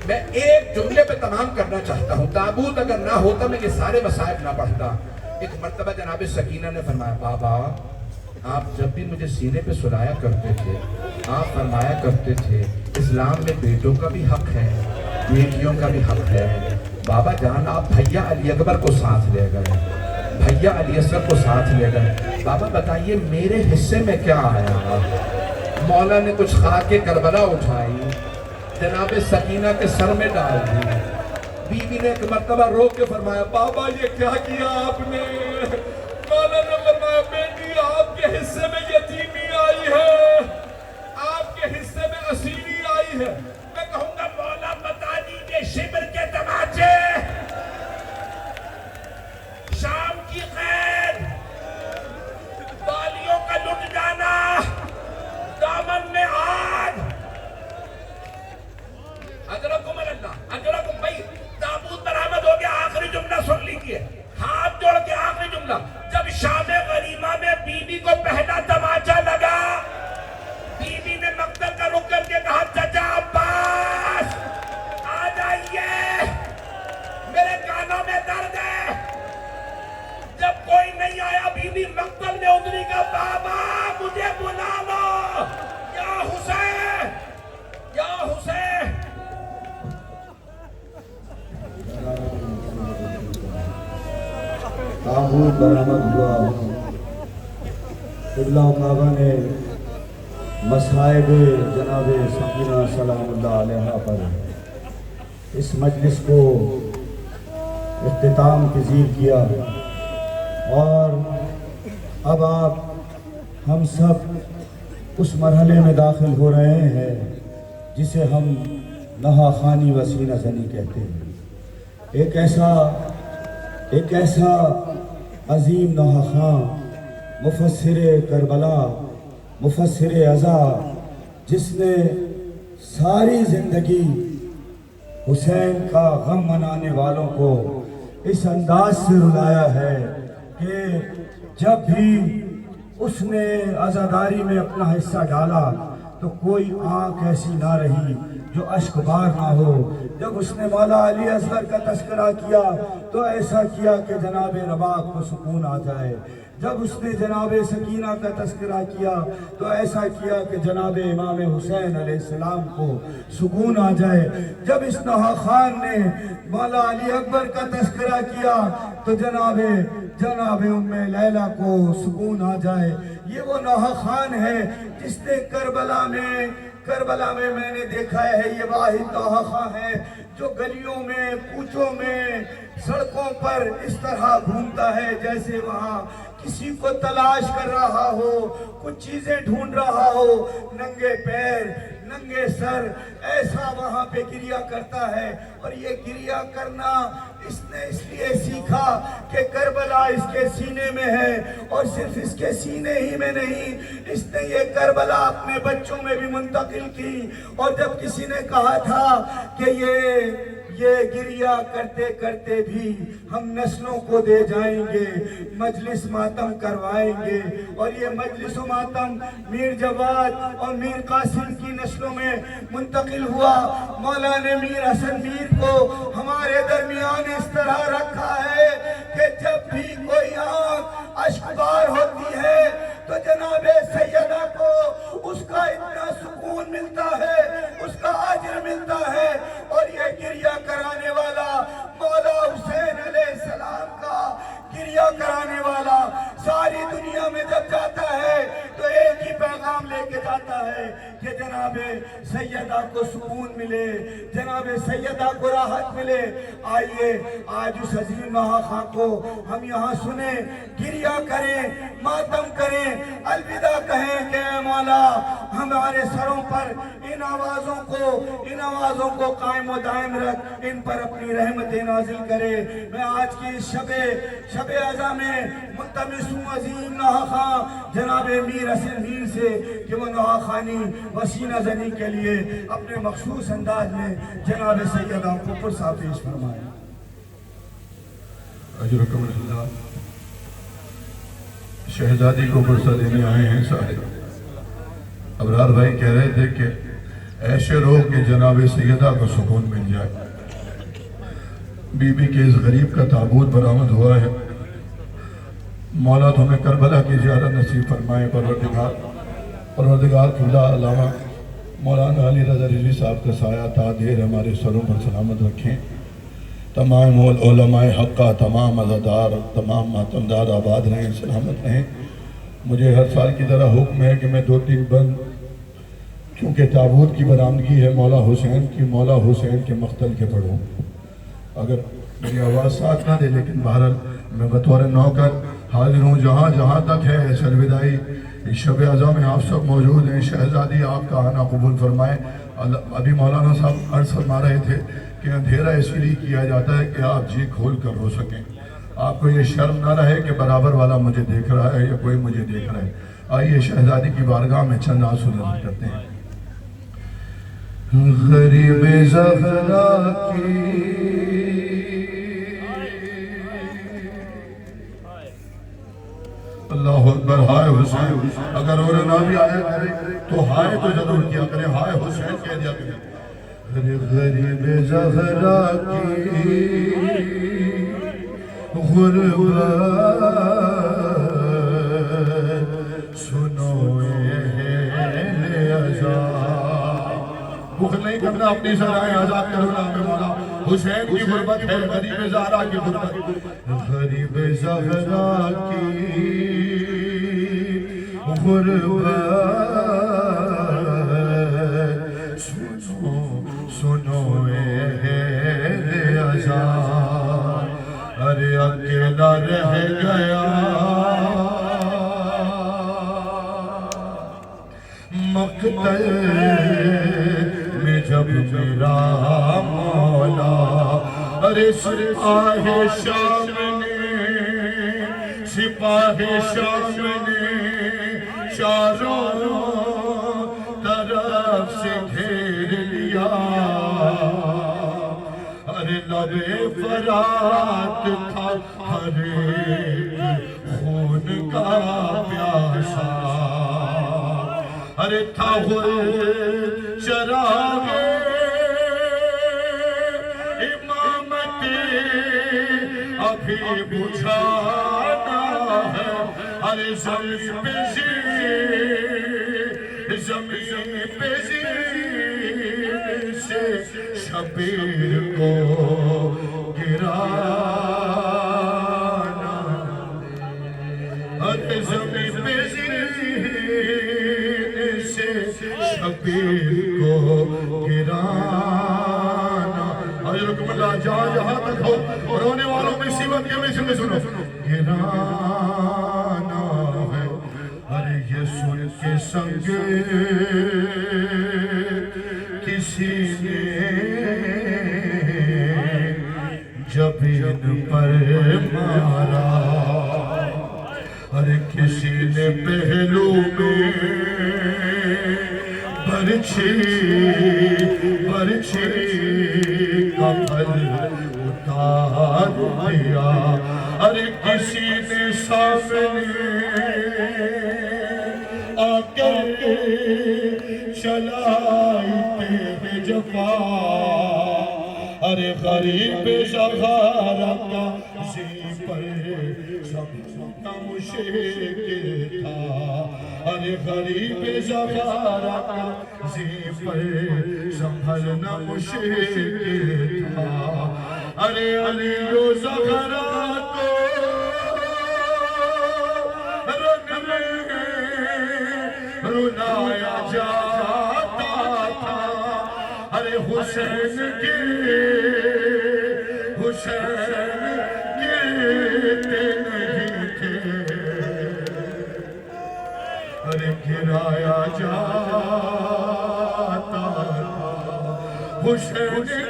S1: میں ایک جملے پہ تمام کرنا چاہتا ہوں تابوت اگر نہ ہوتا میں یہ سارے مصائب نہ پڑھتا ایک مرتبہ جناب سکینہ نے فرمایا بابا آپ جب بھی مجھے سینے پہ سلایا کرتے تھے آپ فرمایا کرتے تھے اسلام میں بیٹوں کا بھی حق ہے بیٹیوں کا بھی حق ہے بابا جان آپ بھیا علی اکبر کو ساتھ لے گئے بھیا علی اصغر کو ساتھ لے گئے بابا بتائیے میرے حصے میں کیا آیا مولا نے کچھ خاک کربلا اٹھائی جناب سکینہ کے سر میں ڈال دی بیوی نے ایک مرتبہ رو کے فرمایا بابا یہ کیا کیا آپ نے مولا نے فرمایا بیٹی آپ کے حصے میں یتیمی آئی ہے آپ کے حصے میں اسیری آئی ہے میں کہوں گا مولا بتا دیجئے شبر کے تماچے شام کی خیر بالیوں کا لٹ جانا دامن میں آگ اجرکم اللہ اجرکم بھائی تابوت برآمد ہو گیا آخری جملہ سن لیجیے ہاتھ جوڑ کے آخری جملہ جب شام غریمہ میں بی بی کو پہلا تماچا لگا بی بی نے مقتل کا رک کر کے کہا چچا عباس آ جائیے میرے کانوں میں درد ہے جب کوئی نہیں آیا بی بی مقتل میں اتری کا بابا مجھے بلا لو یا حسین یا حسین
S2: تابوت برآمد ہوا قبلہ و کعبہ نے مصائب جناب سکینہ سلام اللہ علیہ پر اس مجلس کو اختتام پذیر کیا اور اب آپ ہم سب اس مرحلے میں داخل ہو رہے ہیں جسے ہم نہا خوانی و سینہ زنی کہتے ہیں ایک ایسا عظیم نہا خواں مفسر کربلا مفسر ازا جس نے ساری زندگی حسین کا غم منانے والوں کو اس انداز سے رلایا ہے کہ جب بھی اس نے عزاداری میں اپنا حصہ ڈالا تو کوئی آنکھ ایسی نہ رہی جو اشک بار نہ ہو جب اس نے مولا علی اصغر کا تذکرہ کیا تو ایسا کیا کہ جناب رباب کو سکون آ جائے جب اس نے جناب سکینہ کا تذکرہ کیا تو ایسا کیا کہ جناب امام حسین علیہ السلام کو سکون آ جائے جب اس نہا خان نے مولا علی اکبر کا تذکرہ کیا تو جناب ام لیلہ کو سکون آ جائے یہ وہ نہا خان ہے جس نے کربلا میں میں نے دیکھا ہے یہ واحد نہا خان ہے جو گلیوں میں کوچوں میں سڑکوں پر اس طرح گھومتا ہے جیسے وہاں کسی کو تلاش کر رہا ہو کچھ چیزیں ڈھونڈ رہا ہو ننگے پیر ننگے سر ایسا وہاں پہ گریا کرتا ہے اور یہ گریا کرنا اس نے اس لیے سیکھا کہ کربلا اس کے سینے میں ہے اور صرف اس کے سینے ہی میں نہیں اس نے یہ کربلا اپنے بچوں میں بھی منتقل کی اور جب کسی نے کہا تھا کہ یہ گریا کرتے کرتے بھی ہم نسلوں کو دے جائیں گے مجلس ماتم کروائیں گے اور یہ مجلس و ماتم میر جواد اور میر قاسم کی نسلوں میں منتقل ہوا مولا نے میر حسن میر کو ہمارے درمیان اس طرح رکھا ہے کہ جب بھی کوئی آنکھ اشکبار ہوتی ہے تو جناب سیدہ کو اس کا اتنا سکون ملتا ہے اس کا اجر ملتا ہے اور یہ گریا کرانے والا مولا حسین علیہ السلام کا گریا کرانے والا ساری دنیا میں جب جاتا ہے تو ایک ہی پیغام لے کے جاتا ہے کہ جناب سیدہ کو سکون ملے جناب سیدہ کو راحت ملے آئیے آج اس عظیم نہا خواں کو ہم یہاں سنیں گریا کریں ماتم کریں الوداع کہیں کہ اے مولا ہمارے سروں پر ان آوازوں کو قائم و دائم رکھ، ان پر اپنی رحمت نازل کرے۔ میں آج کی شب عزا میں ملتمس ہوں عظیم نوحہ خواں جناب میر حسن میر سے کہ وہ نوحہ خوانی و سینہ زنی کے لیے اپنے مخصوص انداز میں جناب سیدہ پھپھر صاحب پیش فرمائیں۔
S4: اجرکم اللہ۔ شہزادی کو برسہ دینے آئے ہیں سارے۔ ابرار بھائی کہہ رہے تھے کہ ایسے رو کہ جناب سیدہ کو سکون مل جائے۔ بی بی کے اس غریب کا تابوت برآمد ہوا ہے۔ مولا تمہیں کربلا کی زیارت نصیب فرمائے۔ پروردگار قبلہ علامہ مولانا علی رضا رضوی صاحب کا سایہ تا دیر ہمارے سروں پر سلامت رکھیں۔ تمام علماء حقہ، تمام عزادار، تمام ماتمدار آباد رہیں، سلامت رہیں۔ مجھے ہر سال کی طرح حکم ہے کہ میں 2-3 بند، چونکہ تابوت کی برآمدگی ہے مولا حسین کے مقتل کے پڑھوں۔ اگر میری آواز ساتھ نہ دے لیکن بہرحال میں بطور نوکر حاضر ہوں۔ جہاں جہاں تک ہے سرودائی اس شب عزا میں آپ سب موجود ہیں۔ شہزادی آپ کا آنا قبول فرمائیں۔ ابھی مولانا صاحب عرض فرما رہے تھے کہ اندھیرا اس لیے کیا جاتا ہے کہ آپ جی کھول کر رو سکیں، آپ کو یہ شرم نہ رہے کہ برابر والا مجھے دیکھ رہا ہے یا کوئی مجھے دیکھ رہا ہے۔ آئیے شہزادی کی بارگاہ میں چند آنسو نظر کرتے ہیں۔ غریب زہرا کی اللہ اکبر، ہائے حسین۔ اگر اور نہ بھی آیا کرے تو ہائے تو ضرور کیا کرے، ہائے حسین کہہ دیا کرے۔ غریب زہرا کی غربت سنو اہل عزا۔ بخل نہیں کرنا، اپنی سرائیں آزاد کرو نام مولا حسین کی غربت ہے، غریب زہرا کی غربت۔ غریب زہرا کی غربت سنو اہل عزا۔ ارے اکیلا رہ گیا مقتل میں جب میرا مولا۔ ارے سپاہ شام نے چاروں طرف سے گھیر لیا۔ ارے لب فرات تھا ہر ایک خون کا پیاسا۔ ارے تھا چراغ امامت ابھی بجھانا ہے۔ ارے زمین پہ زیر سے شبیر کو گرانا۔ ارے زمین پہ زیر سے شبیر کو گرانا۔ حضرت اللہ جہاں تک ہو رونے والوں میں سیوت کے مصر میں سنو گرانا ہے۔ ارے یہ سن کے سنگ کسی نے جب ان پر مارا۔ ارے کسی نے پہلو میں برچھی کا پھل اتار دیا۔ ارے کسی نے سامنے آ کر چلائی تیغ جفا۔ ارے غریب زہرا کا زی پر سب مشکل تھا۔ ارے غریب زہرا کا زی پر سنبھلنا مشکل تھا۔ ارے علی و زہرا کو رن میں رلایا جاتا تھا۔ ارے حسین گرتے نہیں تھے۔ ارے گرایا جاتا حسین کے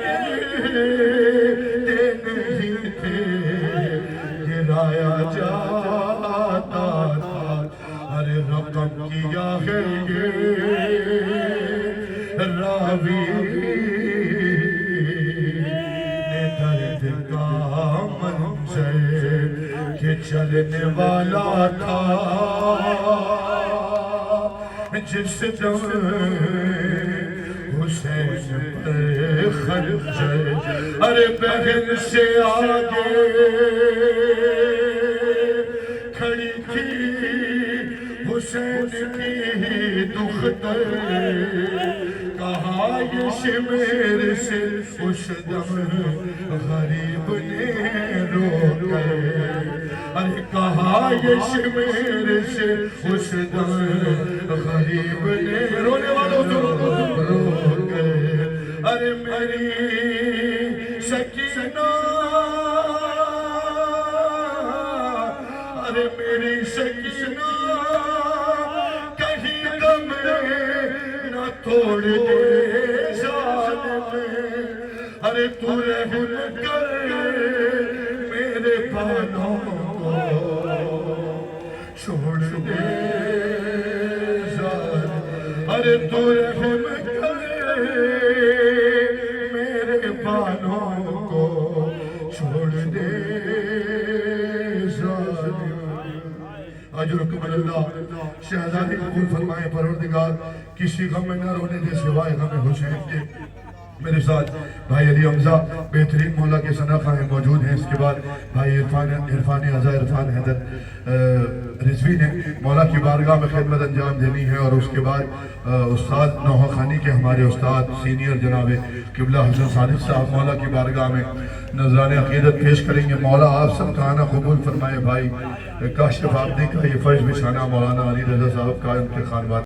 S4: نہیں تھے گرایا جاتا ارے رقم کیا ہے یہ راوی نے درد کا منظر کہ چلنے والا تھا جس دم حسین پر خنجر ارے بہن سے آگے کھڑی تھی حسین کی دختر کہا یہ شمیر سے اس دم غریب نے رو کر ارے کہا یہ شمیر سے اس دم غریب نے رونے والوں رو کر ارے میری سکینہ ارے میری سکینہ کہیں غم نہ توڑ دے ظالم ارے تو رحم کر میرے بالوں کو چھوڑ دے ظالم ارے تو رحم کر میرے بالوں کو چھوڑ دے اجرکم اللہ شہزادی قبول فرمائے پروردگار کسی غم میں نہ رونے دے سوائے غم حسین کے میرے ساتھ بھائی علی حمزہ بہترین مولا کے ثنا خواہیں موجود ہیں اس کے بعد بھائی عرفان عزا عرفان حیدر رضوی نے مولا کی بارگاہ میں خدمت انجام دینی ہے اور اس کے بعد استاد نوحہ خانی کے ہمارے استاد سینئر جناب قبلہ حسن صادق صاحب مولا کی بارگاہ میں نذران عقیدت پیش کریں گے مولا آپ سب کا آنا قبول فرمائے بھائی کاشف آبدی کا یہ فرش بچھانا مولانا علی رضا صاحب کا ان کے خانواد